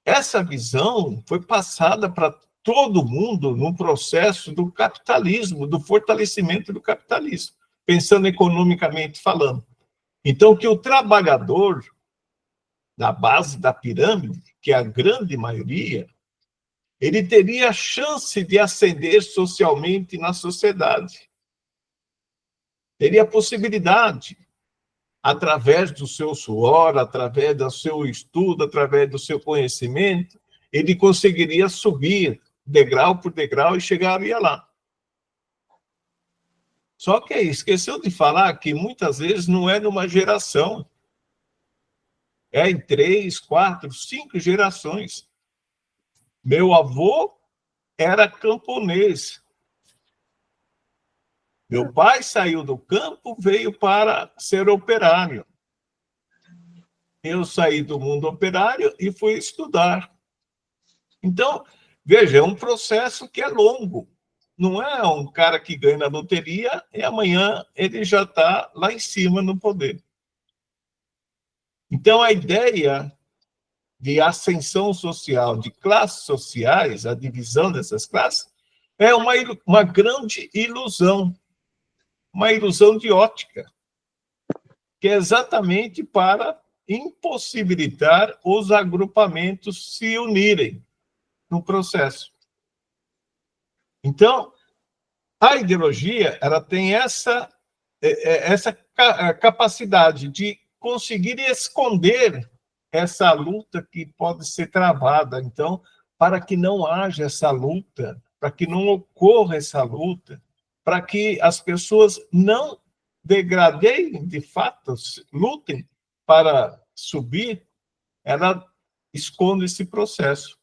Essa visão foi passada para todo mundo no processo do capitalismo, do fortalecimento do capitalismo, pensando economicamente falando. Então, que o trabalhador, na base da pirâmide, que é a grande maioria, ele teria a chance de ascender socialmente na sociedade. Teria a possibilidade, através do seu suor, através do seu estudo, através do seu conhecimento, ele conseguiria subir degrau por degrau e chegaria lá. Só que esqueceu de falar que muitas vezes não é numa geração. É em 3, 4, 5 gerações. Meu avô era camponês. Meu pai saiu do campo, veio para ser operário. Eu saí do mundo operário e fui estudar. Então, veja, é um processo que é longo. Não é um cara que ganha na loteria e amanhã ele já está lá em cima no poder. Então, a ideia de ascensão social, de classes sociais, a divisão dessas classes, é uma grande ilusão. Uma ilusão de ótica, que é exatamente para impossibilitar os agrupamentos se unirem no processo. Então, a ideologia ela tem essa capacidade de conseguir esconder essa luta que pode ser travada. Então, para que não haja essa luta, para que não ocorra essa luta, para que as pessoas não degradem, de fato, lutem para subir, ela esconde esse processo.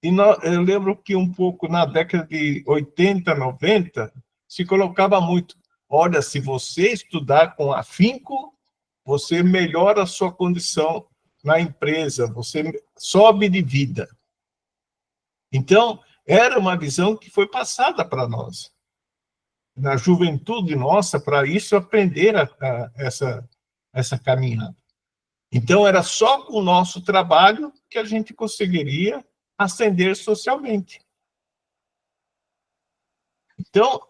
E eu lembro que um pouco na década de 80, 90, se colocava muito, olha, se você estudar com afinco, você melhora a sua condição na empresa, você sobe de vida. Então, era uma visão que foi passada para nós, na juventude nossa, para isso aprender essa caminhada. Então, era só com o nosso trabalho que a gente conseguiria ascender socialmente. Então,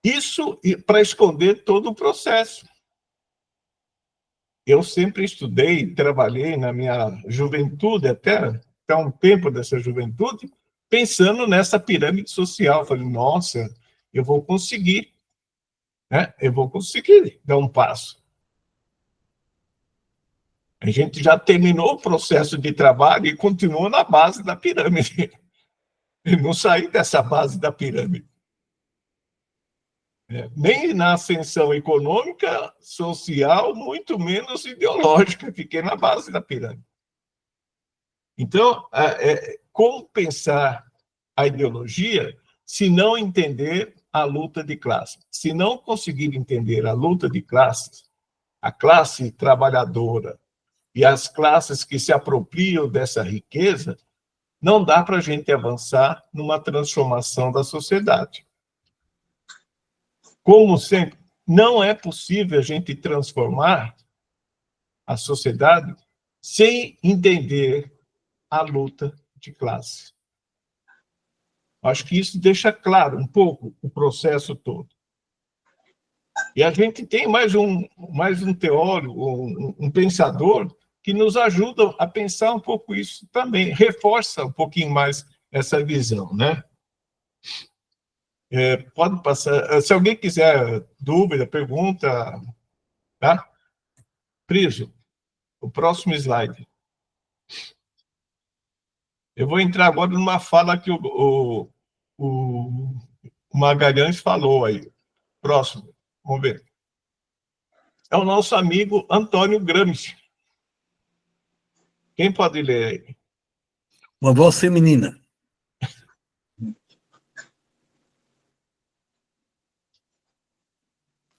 isso para esconder todo o processo. Eu sempre estudei, trabalhei na minha juventude, até um tempo dessa juventude, pensando nessa pirâmide social. Falei, nossa, eu vou conseguir, né? Eu vou conseguir dar um passo. A gente já terminou o processo de trabalho e continua na base da pirâmide. Eu não saí dessa base da pirâmide. Nem na ascensão econômica, social, muito menos ideológica, fiquei na base da pirâmide. Então, como pensar a ideologia se não entender a luta de classe? Se não conseguir entender a luta de classes, a classe trabalhadora e as classes que se apropriam dessa riqueza, não dá para a gente avançar numa transformação da sociedade. Como sempre, não é possível a gente transformar a sociedade sem entender a luta de classe. Acho que isso deixa claro um pouco o processo todo. E a gente tem mais um teórico, um pensador, que nos ajuda a pensar um pouco isso também, reforça um pouquinho mais essa visão, né? Pode passar. Se alguém quiser dúvida, pergunta, tá? Priso, o próximo slide. Eu vou entrar agora numa fala que o Magalhães falou aí. Próximo, vamos ver. É o nosso amigo Antônio Gramsci. Quem pode ler aí? Uma voz feminina.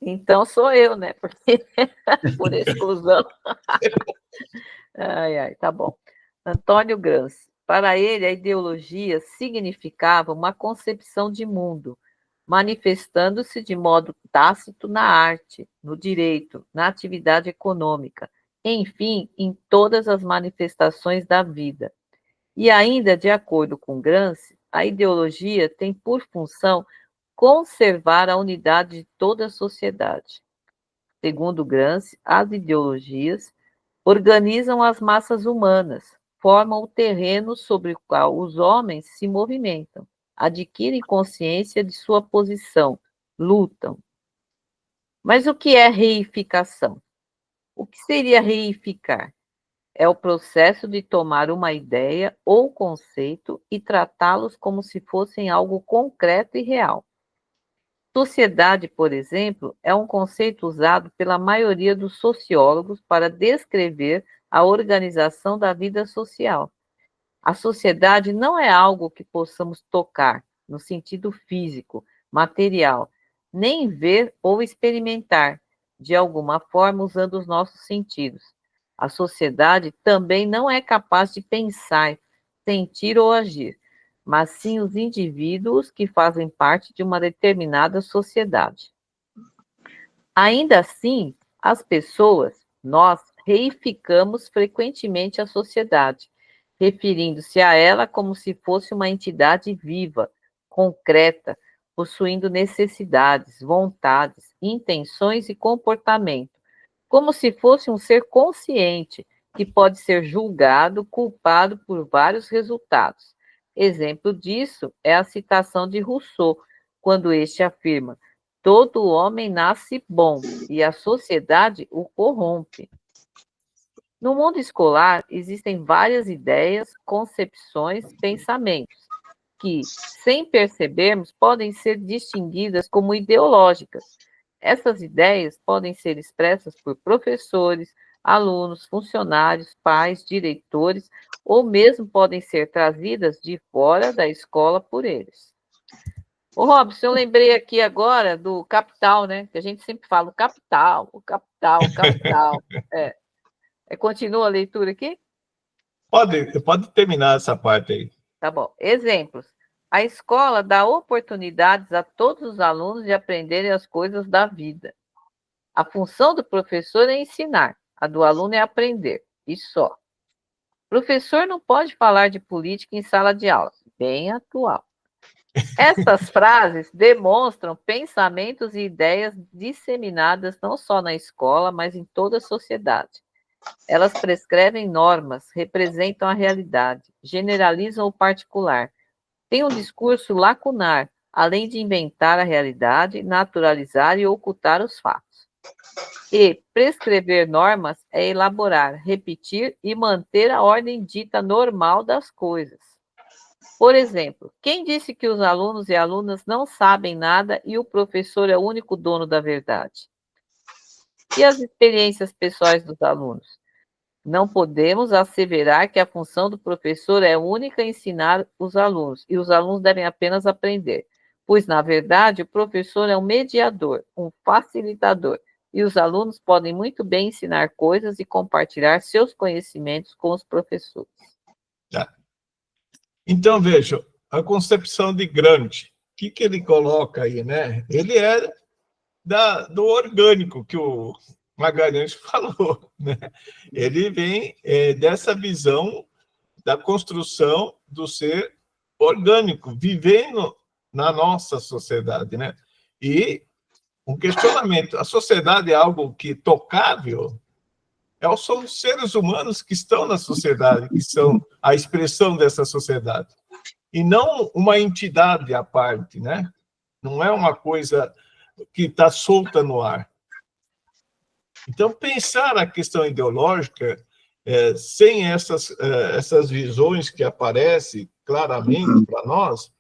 Então sou eu, né? Porque por exclusão. Ai, tá bom. Antônio Gramsci. Para ele, a ideologia significava uma concepção de mundo, manifestando-se de modo tácito na arte, no direito, na atividade econômica, enfim, em todas as manifestações da vida. E ainda, de acordo com Gramsci, a ideologia tem por função conservar a unidade de toda a sociedade. Segundo Gramsci, as ideologias organizam as massas humanas, formam o terreno sobre o qual os homens se movimentam, adquirem consciência de sua posição, lutam. Mas o que é reificação? O que seria reificar? É o processo de tomar uma ideia ou conceito e tratá-los como se fossem algo concreto e real. Sociedade, por exemplo, é um conceito usado pela maioria dos sociólogos para descrever a organização da vida social. A sociedade não é algo que possamos tocar, no sentido físico, material, nem ver ou experimentar, de alguma forma, usando os nossos sentidos. A sociedade também não é capaz de pensar, sentir ou agir, mas sim os indivíduos que fazem parte de uma determinada sociedade. Ainda assim, as pessoas, nós, reificamos frequentemente a sociedade, referindo-se a ela como se fosse uma entidade viva, concreta, possuindo necessidades, vontades, intenções e comportamento, como se fosse um ser consciente que pode ser julgado, culpado por vários resultados. Exemplo disso é a citação de Rousseau, quando este afirma: todo homem nasce bom e a sociedade o corrompe. No mundo escolar, existem várias ideias, concepções, pensamentos, que, sem percebermos, podem ser distinguidas como ideológicas. Essas ideias podem ser expressas por professores, alunos, funcionários, pais, diretores, ou mesmo podem ser trazidas de fora da escola por eles. Ô, Robson, eu lembrei aqui agora do capital, né? Que a gente sempre fala o capital, o capital, o capital. Continua a leitura aqui? Pode terminar essa parte aí. Tá bom. Exemplos. A escola dá oportunidades a todos os alunos de aprenderem as coisas da vida. A função do professor é ensinar, a do aluno é aprender, e só. O professor não pode falar de política em sala de aula, bem atual. Essas frases demonstram pensamentos e ideias disseminadas não só na escola, mas em toda a sociedade. Elas prescrevem normas, representam a realidade, generalizam o particular, têm um discurso lacunar, além de inventar a realidade, naturalizar e ocultar os fatos. E prescrever normas é elaborar, repetir e manter a ordem dita normal das coisas. Por exemplo, quem disse que os alunos e alunas não sabem nada e o professor é o único dono da verdade? E as experiências pessoais dos alunos? Não podemos asseverar que a função do professor é única ensinar os alunos, e os alunos devem apenas aprender, pois, na verdade, o professor é um mediador, um facilitador, e os alunos podem muito bem ensinar coisas e compartilhar seus conhecimentos com os professores. Então, veja, a concepção de Gramsci, o que ele coloca aí, né? Ele é do orgânico, que o Magalhães falou, né? Ele vem dessa visão da construção do ser orgânico, vivendo na nossa sociedade, né? E um questionamento, a sociedade é algo que tocável? São os seres humanos que estão na sociedade, que são a expressão dessa sociedade, e não uma entidade à parte, né? Não é uma coisa que está solta no ar. Então, pensar a questão ideológica, sem essas visões que aparecem claramente para nós,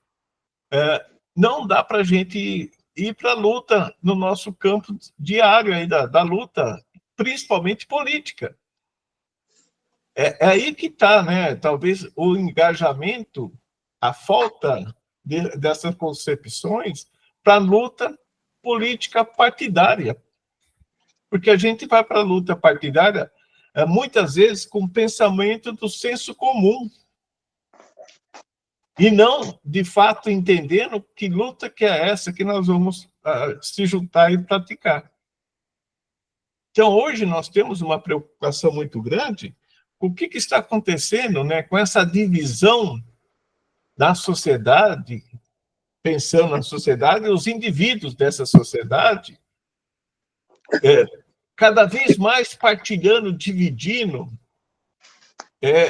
não dá para a gente ir para a luta no nosso campo diário aí da luta, principalmente política. É aí que está, né? Talvez o engajamento, a falta dessas concepções para a luta política partidária. Porque a gente vai para a luta partidária, muitas vezes, com o pensamento do senso comum. E não, de fato, entendendo que luta que é essa que nós vamos se juntar e praticar. Então, hoje, nós temos uma preocupação muito grande com o que está acontecendo, né, com essa divisão da sociedade, pensando na sociedade, os indivíduos dessa sociedade, cada vez mais partilhando, dividindo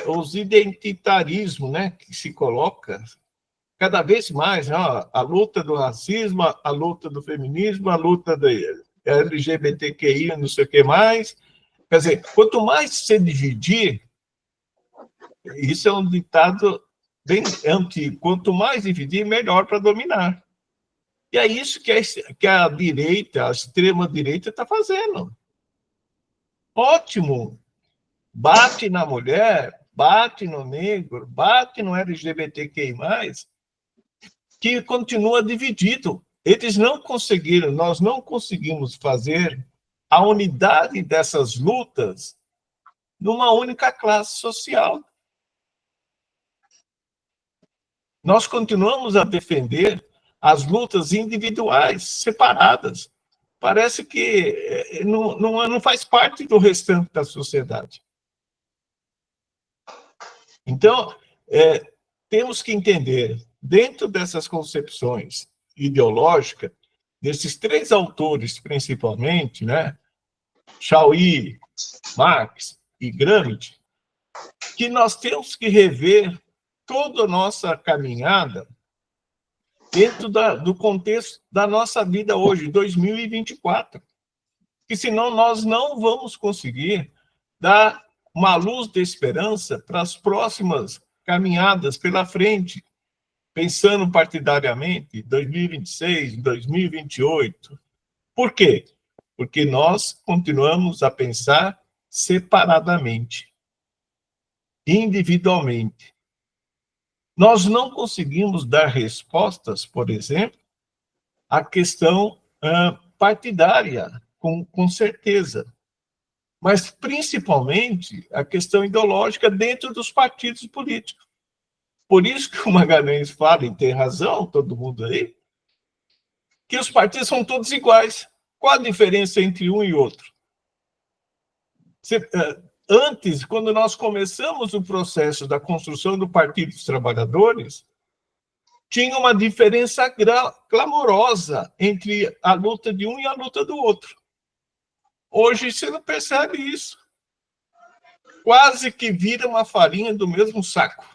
os identitarismos, né, que se coloca cada vez mais, a luta do racismo, a luta do feminismo, a luta da LGBTQI, não sei o que mais. Quer dizer, quanto mais se dividir, isso é um ditado bem antigo, quanto mais dividir, melhor para dominar. E é isso que a direita, a extrema-direita, está fazendo. Ótimo! Bate na mulher, bate no negro, bate no LGBTQI+, que continua dividido. Eles não conseguiram, nós não conseguimos fazer a unidade dessas lutas numa única classe social. Nós continuamos a defender as lutas individuais, separadas. Parece que não faz parte do restante da sociedade. Então, temos que entender, dentro dessas concepções ideológicas, desses três autores, principalmente, né, Chauí, Marx e Gramsci, que nós temos que rever toda a nossa caminhada dentro do contexto da nossa vida hoje, 2024. Porque senão nós não vamos conseguir dar uma luz de esperança para as próximas caminhadas pela frente, pensando partidariamente, 2026, 2028. Por quê? Porque nós continuamos a pensar separadamente, individualmente. Nós não conseguimos dar respostas, por exemplo, a questão partidária, com certeza, mas principalmente a questão ideológica dentro dos partidos políticos. Por isso que o Magalhães fala, e tem razão, todo mundo aí, que os partidos são todos iguais. Qual a diferença entre um e outro? Antes, quando nós começamos o processo da construção do Partido dos Trabalhadores, tinha uma diferença clamorosa entre a luta de um e a luta do outro. Hoje você não percebe isso. Quase que vira uma farinha do mesmo saco.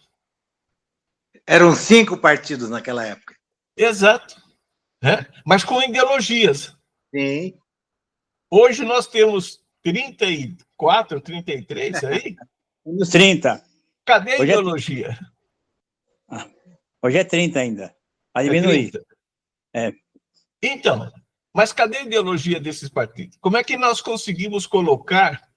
Eram 5 partidos naquela época. Exato. Mas com ideologias. Sim. Hoje nós temos 34, 33 aí. Uns 30. Cadê a Hoje ideologia? Hoje é 30 ainda. Vai diminuir. 30? É. Então, mas cadê a ideologia desses partidos? Como é que nós conseguimos colocar,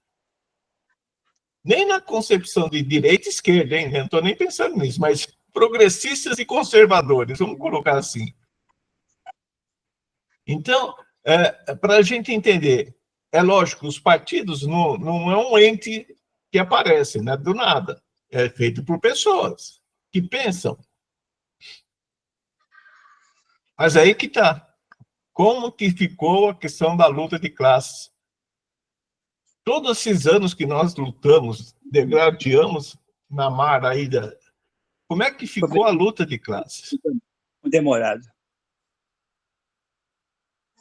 nem na concepção de direita e esquerda, hein? Não estou nem pensando nisso, mas progressistas e conservadores, vamos colocar assim. Então, para a gente entender, é lógico, os partidos não é um ente que aparece, né, do nada. É feito por pessoas que pensam. Mas aí que está. Como que ficou a questão da luta de classes? Todos esses anos que nós lutamos, degladiamos na mar aí, como é que ficou a luta de classes? Demorado.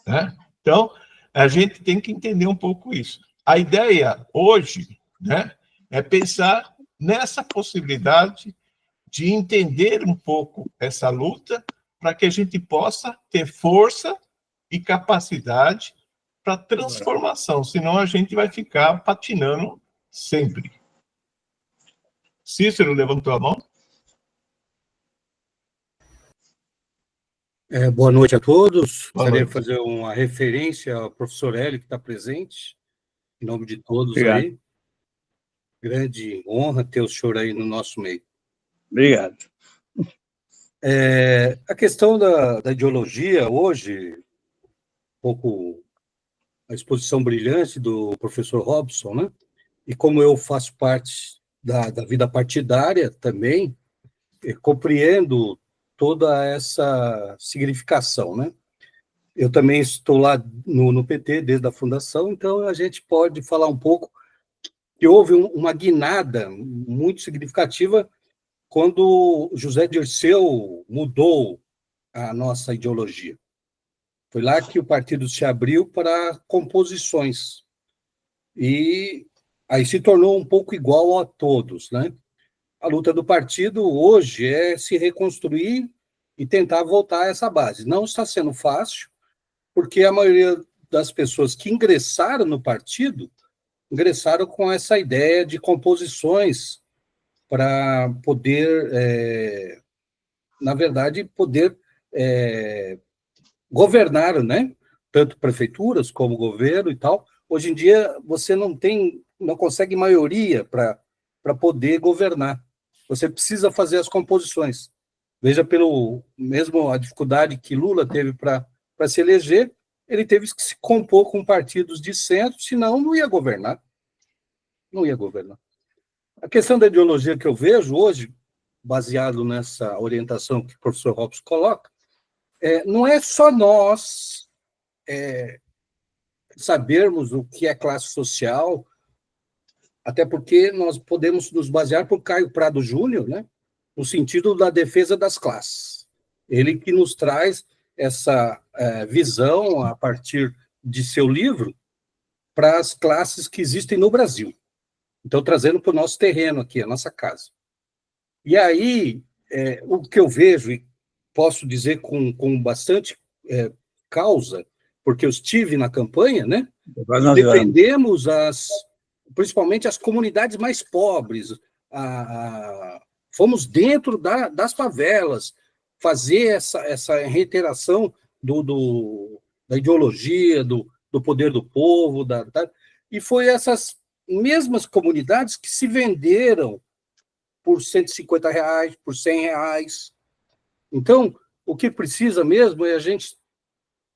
Né? Então, a gente tem que entender um pouco isso. A ideia hoje, né, é pensar nessa possibilidade de entender um pouco essa luta para que a gente possa ter força e capacidade para transformação, senão a gente vai ficar patinando sempre. Cícero levantou a mão? Boa noite a todos. Boa Gostaria noite. de fazer uma referência ao professor Hélio, que está presente, em nome de todos. Obrigado. Aí. Grande honra ter o senhor aí no nosso meio. Obrigado. A questão da ideologia, hoje, um pouco a exposição brilhante do professor Robson, né? E como eu faço parte da vida partidária também, compreendo toda essa significação, né? Eu também estou lá no PT desde a fundação, então a gente pode falar um pouco que houve uma guinada muito significativa quando José Dirceu mudou a nossa ideologia. Foi lá que o partido se abriu para composições. E aí se tornou um pouco igual a todos, né? A luta do partido hoje é se reconstruir e tentar voltar a essa base. Não está sendo fácil, porque a maioria das pessoas que ingressaram no partido ingressaram com essa ideia de composições para poder, na verdade, poder governar, né? Tanto prefeituras como governo e tal. Hoje em dia, você não consegue maioria para poder governar. Você precisa fazer as composições. Veja mesmo a dificuldade que Lula teve para se eleger, ele teve que se compor com partidos de centro, senão não ia governar. Não ia governar. A questão da ideologia que eu vejo hoje, baseado nessa orientação que o professor Robson coloca, não é só nós sabermos o que é classe social, até porque nós podemos nos basear por Caio Prado Júnior, né, no sentido da defesa das classes. Ele que nos traz essa visão, a partir de seu livro, para as classes que existem no Brasil. Então, trazendo para o nosso terreno aqui, a nossa casa. E aí, o que eu vejo, e posso dizer com bastante causa, porque eu estive na campanha, né? Defendemos principalmente as comunidades mais pobres, fomos dentro das favelas, fazer essa reiteração da ideologia, do poder do povo, e foi essas mesmas comunidades que se venderam por R$150, por R$100. Então, o que precisa mesmo é a gente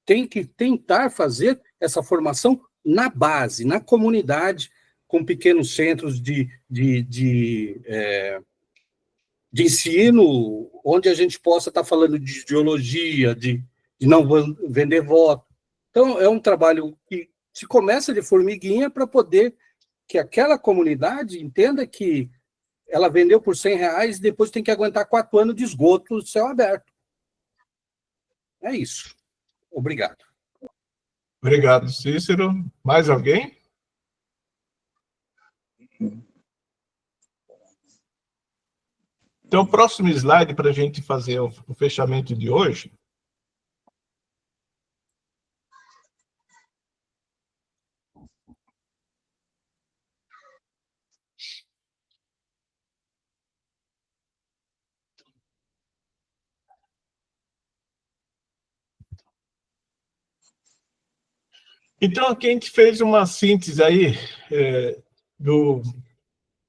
tem que tentar fazer essa formação na base, na comunidade, com pequenos centros de ensino, onde a gente possa estar falando de ideologia, de não vender voto. Então, é um trabalho que se começa de formiguinha para poder que aquela comunidade entenda que ela vendeu por R$100 e depois tem que aguentar 4 anos de esgoto do céu aberto. É isso. Obrigado. Obrigado, Cícero. Mais alguém? Então, o próximo slide para a gente fazer o fechamento de hoje. Então, aqui a gente fez uma síntese aí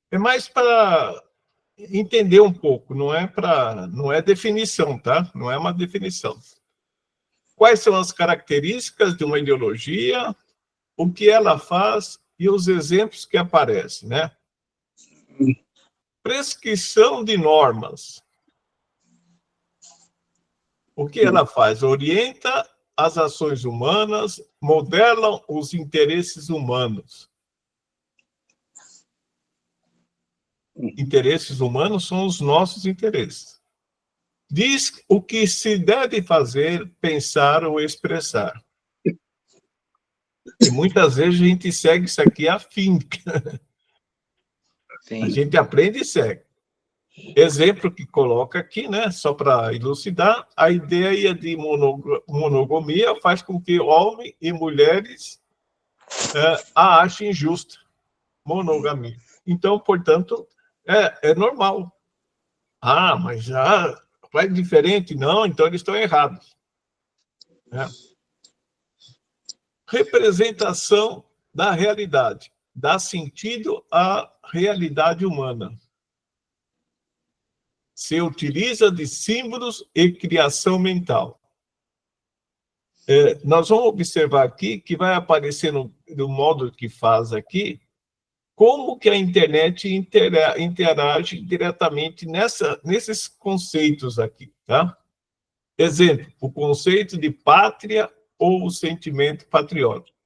é mais para entender um pouco, não é definição, tá? Não é uma definição. Quais são as características de uma ideologia, o que ela faz e os exemplos que aparecem, né? Prescrição de normas. O que ela faz? Orienta as ações humanas, modelam os interesses humanos. Interesses humanos são os nossos interesses. Diz o que se deve fazer, pensar ou expressar. E muitas vezes a gente segue isso aqui a fim. A gente aprende e segue. Exemplo que coloca aqui, né, só para elucidar, a ideia de monogamia faz com que homens e mulheres a achem justa. Monogamia. Então, portanto, é normal. Ah, mas já faz diferente? Não, então eles estão errados. Representação da realidade. Dá sentido à realidade humana. Se utiliza de símbolos e criação mental. Nós vamos observar aqui que vai aparecer no modo que faz aqui, como que a internet interage diretamente nesses conceitos aqui, tá? Exemplo, o conceito de pátria ou o sentimento patriótico.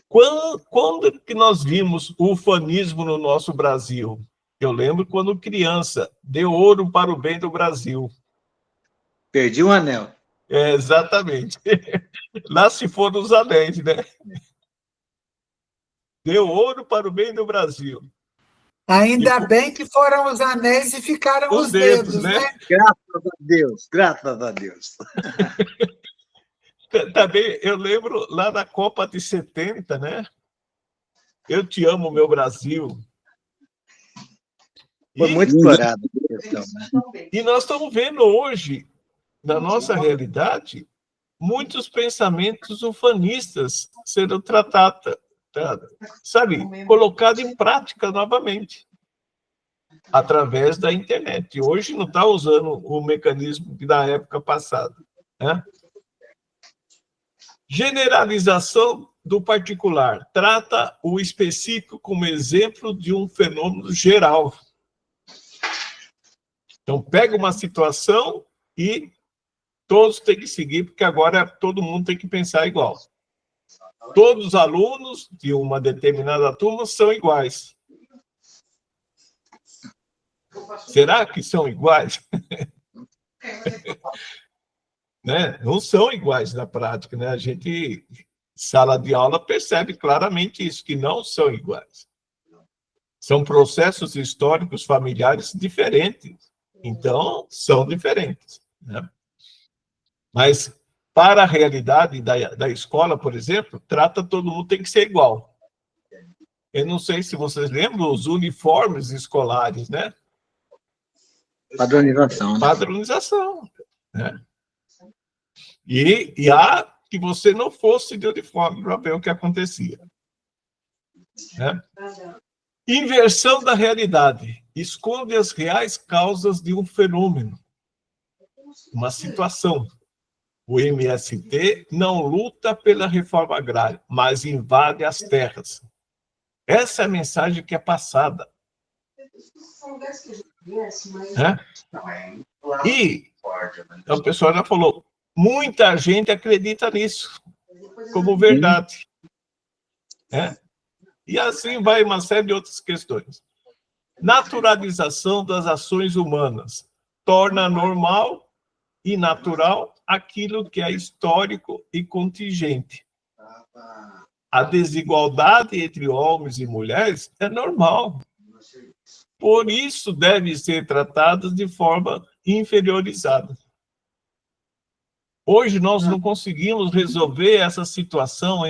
Quando que nós vimos o ufanismo no nosso Brasil? Eu lembro quando criança, deu ouro para o bem do Brasil. Perdi um anel. Exatamente. Lá se foram os anéis, né? Deu ouro para o bem do Brasil. Ainda bem que foram os anéis e ficaram os dedos, né? Graças a Deus, graças a Deus. Também, eu lembro lá na Copa de 70, né? Eu te amo, meu Brasil. Foi muito explorada a questão, né? E nós estamos vendo hoje, na nossa realidade, muitos pensamentos ufanistas sendo tratados, sabe, colocados em prática novamente, através da internet. Hoje não está usando o mecanismo da época passada, né? Generalização do particular. Trata o específico como exemplo de um fenômeno geral. Então, pega uma situação e todos têm que seguir, porque agora todo mundo tem que pensar igual. Todos os alunos de uma determinada turma são iguais. Será que são iguais? Né? Não são iguais na prática, né? A gente, sala de aula, percebe claramente isso, que não são iguais. São processos históricos familiares diferentes. Então, são diferentes, né? Mas, para a realidade da escola, por exemplo, trata todo mundo, tem que ser igual. Eu não sei se vocês lembram os uniformes escolares, né? Padronização, né? Padronização, né? E há que você não fosse de uniforme para ver o que acontecia, né? Inversão da realidade. Esconde as reais causas de um fenômeno, uma situação. O MST não luta pela reforma agrária, mas invade as terras. Essa é a mensagem que é passada. E o pessoal já falou, muita gente acredita nisso como verdade. E assim vai uma série de outras questões. Naturalização das ações humanas torna normal e natural aquilo que é histórico e contingente. A desigualdade entre homens e mulheres é normal. Por isso, deve ser tratada de forma inferiorizada. Hoje, nós não conseguimos resolver essa situação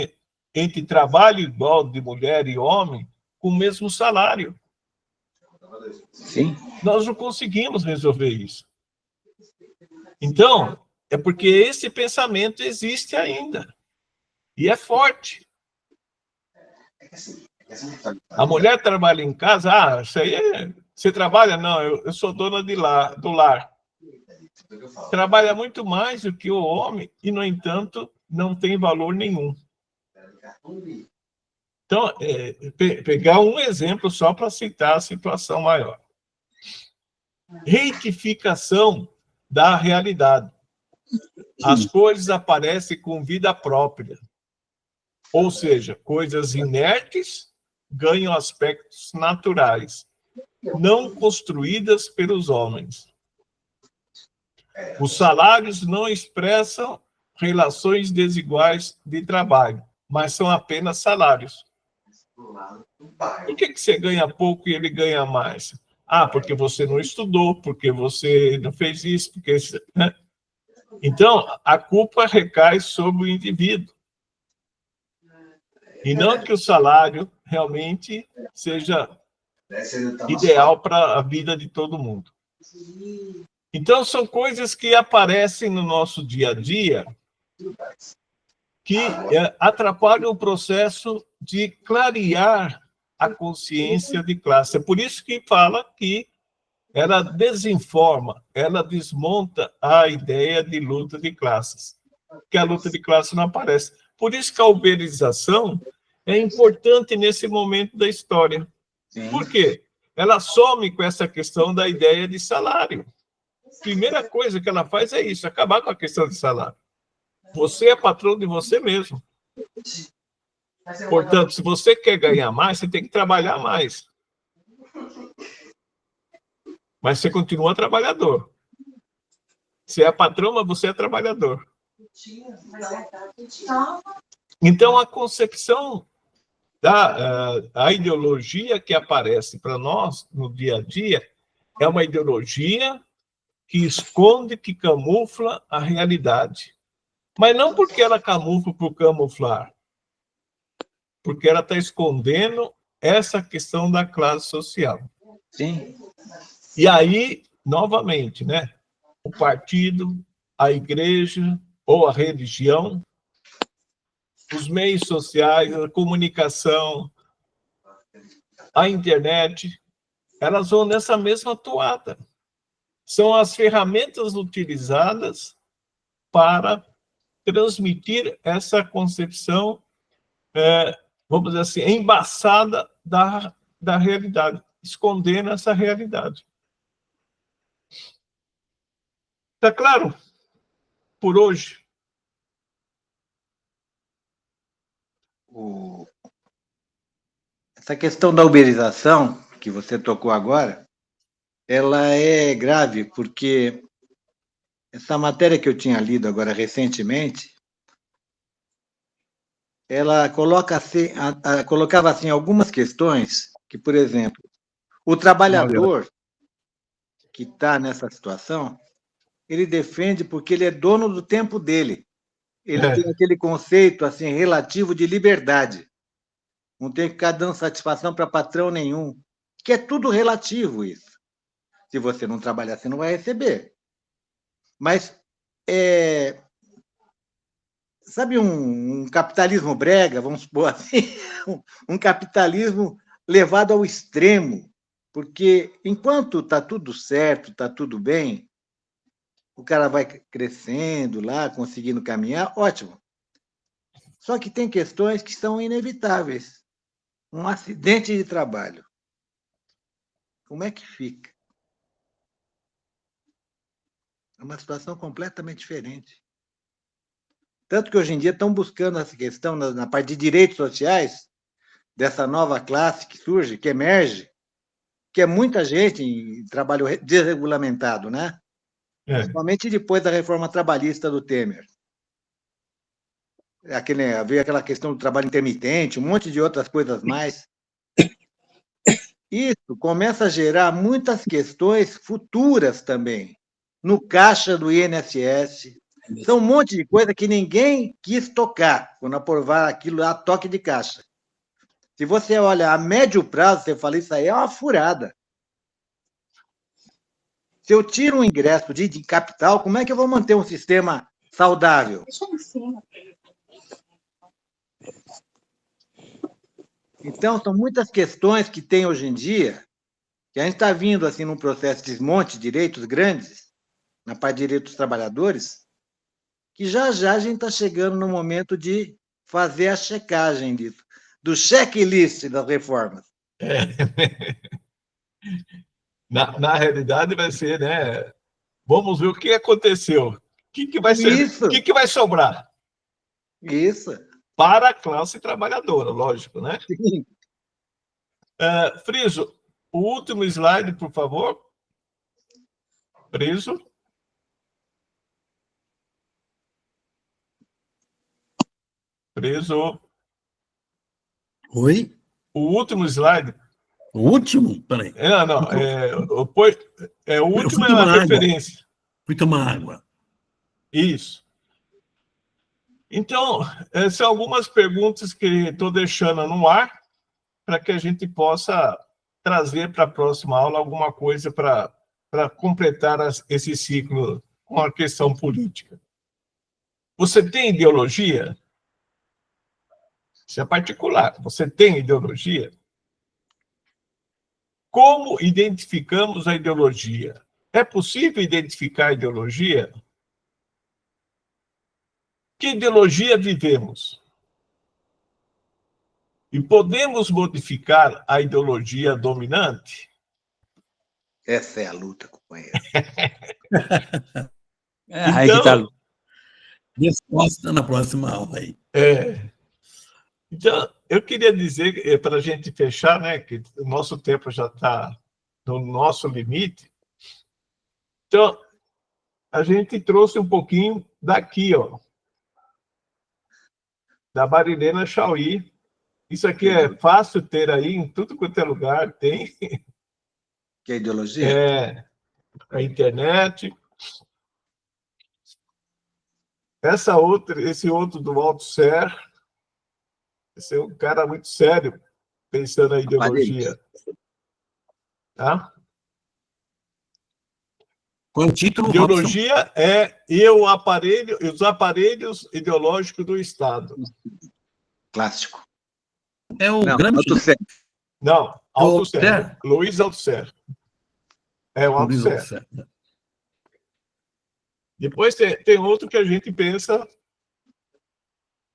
entre trabalho igual de mulher e homem com o mesmo salário. Sim. Nós não conseguimos resolver isso. Então, é porque esse pensamento existe ainda. E é forte. A mulher trabalha em casa, isso aí você trabalha? Não, eu sou dona do lar. Trabalha muito mais do que o homem e, no entanto, não tem valor nenhum. Então, pegar um exemplo só para citar a situação maior. Reitificação da realidade. As coisas aparecem com vida própria. Ou seja, coisas inertes ganham aspectos naturais, não construídas pelos homens. Os salários não expressam relações desiguais de trabalho, mas são apenas salários. Por que você ganha pouco e ele ganha mais? Porque você não estudou, porque você não fez isso, porque... Né? Então, a culpa recai sobre o indivíduo. E não que o salário realmente seja ideal para a vida de todo mundo. Então, são coisas que aparecem no nosso dia a dia que atrapalham o processo de clarear a consciência de classe. É por isso que fala que ela desinforma, ela desmonta a ideia de luta de classes, que a luta de classes não aparece. Por isso que a uberização é importante nesse momento da história. Sim. Por quê? Ela some com essa questão da ideia de salário. Primeira coisa que ela faz é isso, acabar com a questão de salário. Você é patrão de você mesmo. Portanto, se você quer ganhar mais, você tem que trabalhar mais. Mas você continua trabalhador. Você é patrão, mas você é trabalhador. Então, a concepção a ideologia que aparece para nós no dia a dia é uma ideologia que esconde, que camufla a realidade. Mas não porque ela camufla por camuflar, porque ela está escondendo essa questão da classe social. Sim. E aí, novamente, né, o partido, a igreja ou a religião, os meios sociais, a comunicação, a internet, elas vão nessa mesma toada. São as ferramentas utilizadas para transmitir essa concepção, vamos dizer assim, embaçada da realidade, escondendo essa realidade. Está claro? Por hoje. Essa questão da uberização, que você tocou agora, ela é grave, porque essa matéria que eu tinha lido agora recentemente, ela colocava assim, algumas questões que, por exemplo, o trabalhador que está nessa situação, ele defende porque ele é dono do tempo dele. Ele tem aquele conceito assim, relativo de liberdade. Não tem que ficar dando satisfação para patrão nenhum. Que é tudo relativo isso. Se você não trabalhar, você não vai receber. Mas, sabe um capitalismo brega, vamos supor assim, um capitalismo levado ao extremo. Porque enquanto está tudo certo, está tudo bem, o cara vai crescendo lá, conseguindo caminhar, ótimo. Só que tem questões que são inevitáveis. Um acidente de trabalho. Como é que fica? É uma situação completamente diferente. Tanto que hoje em dia estão buscando essa questão na parte de direitos sociais, dessa nova classe que surge, que emerge, que é muita gente em trabalho desregulamentado, né? Principalmente depois da reforma trabalhista do Temer. Veio aquela questão do trabalho intermitente, um monte de outras coisas mais. Isso começa a gerar muitas questões futuras também, no caixa do INSS. São um monte de coisa que ninguém quis tocar quando aprovar aquilo lá, toque de caixa. Se você olha a médio prazo, você fala, isso aí é uma furada. Se eu tiro um ingresso de capital, como é que eu vou manter um sistema saudável? Deixa eu em cima. Então, são muitas questões que tem hoje em dia, que a gente está vindo assim num processo de desmonte de direitos grandes, na parte de direitos dos trabalhadores, que já a gente está chegando no momento de fazer a checagem disso, do checklist das reformas. Na realidade vai ser, né? Vamos ver o que aconteceu. O que vai ser? Isso. O que vai sobrar? Isso. Para a classe trabalhadora, lógico, né? Sim. Friso, o último slide, por favor. Friso. Friso. Oi? O último slide. O último? Peraí. Não. O último é a referência. Fui tomar água. Isso. Então, são algumas perguntas que estou deixando no ar para que a gente possa trazer para a próxima aula alguma coisa para completar esse ciclo com a questão política. Você tem ideologia? Isso é particular. Você tem ideologia? Como identificamos a ideologia? É possível identificar a ideologia? Que ideologia vivemos? E podemos modificar a ideologia dominante? Essa é a luta, companheiro. Aí que tá a luta. Resposta na próxima aula aí. Então, eu queria dizer, para a gente fechar, né, que o nosso tempo já está no nosso limite. Então, a gente trouxe um pouquinho daqui, ó, da Marilena Chauí. Isso aqui é fácil ter aí, em tudo quanto é lugar, tem. Que é ideologia? A internet. Esse outro do Althusser, esse é um cara muito sério, pensando na ideologia. Tá? Qual é o título? Ideologia os aparelhos ideológicos do Estado. Clássico. É o Não, Gramsci? Althusser. Não, Althusser. Luiz Althusser. É o Althusser. Depois tem outro que a gente pensa,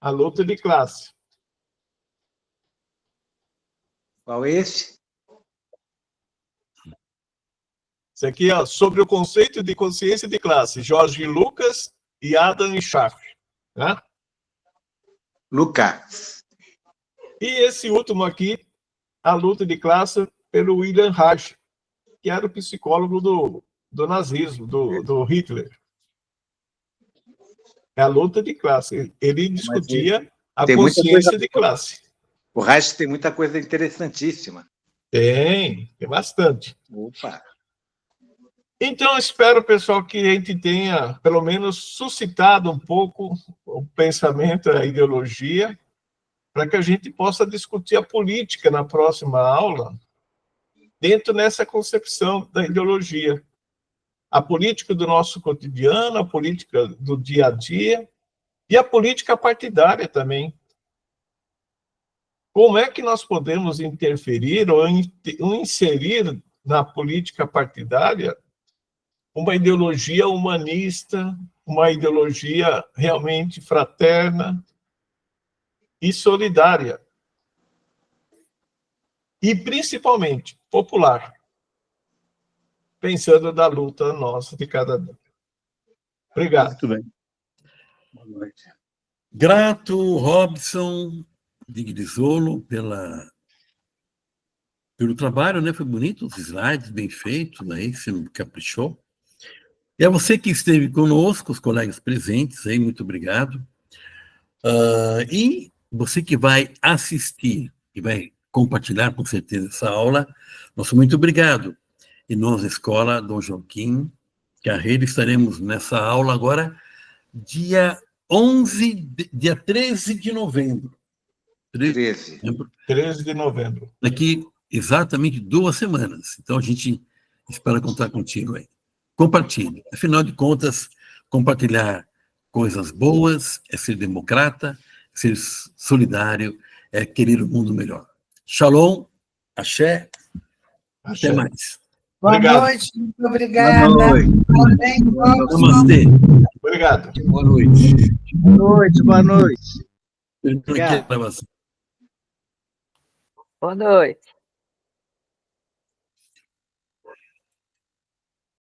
a luta de classe. Qual é esse? Isso aqui é sobre o conceito de consciência de classe, Jorge Lucas e Adam Schaff. Né? Lucas. E esse último aqui, a luta de classe, pelo Wilhelm Reich, que era o psicólogo do nazismo, do Hitler. É a luta de classe. Ele discutia a consciência de classe. O Reich tem muita coisa interessantíssima. Tem bastante. Opa! Então, espero, pessoal, que a gente tenha, pelo menos, suscitado um pouco o pensamento, a ideologia, para que a gente possa discutir a política na próxima aula, dentro dessa concepção da ideologia. A política do nosso cotidiano, a política do dia a dia e a política partidária também. Como é que nós podemos interferir ou inserir na política partidária uma ideologia humanista, uma ideologia realmente fraterna e solidária. E, principalmente, popular, pensando na luta nossa de cada dia. Obrigado. Muito bem. Boa noite. Grato, Robson Digrisolo, pelo trabalho, né? Foi bonito, os slides bem feitos, aí você caprichou. E a você que esteve conosco, os colegas presentes, aí, muito obrigado. E você que vai assistir e vai compartilhar, com certeza, essa aula, nosso muito obrigado. E nós, Escola Dom Joaquim Carreiro, estaremos nessa aula agora, dia 13 de novembro. 13. 13 de novembro. Daqui exatamente 2 semanas. Então, a gente espera contar contigo aí. Compartilhe. Afinal de contas, compartilhar coisas boas é ser democrata, ser solidário, é querer um mundo melhor. Shalom, axé, até mais. Boa Obrigado. noite, muito obrigada. Boa noite. Parabéns, Robson. Namastê. Obrigado. Boa noite. Boa noite, boa noite. Obrigado. Boa noite.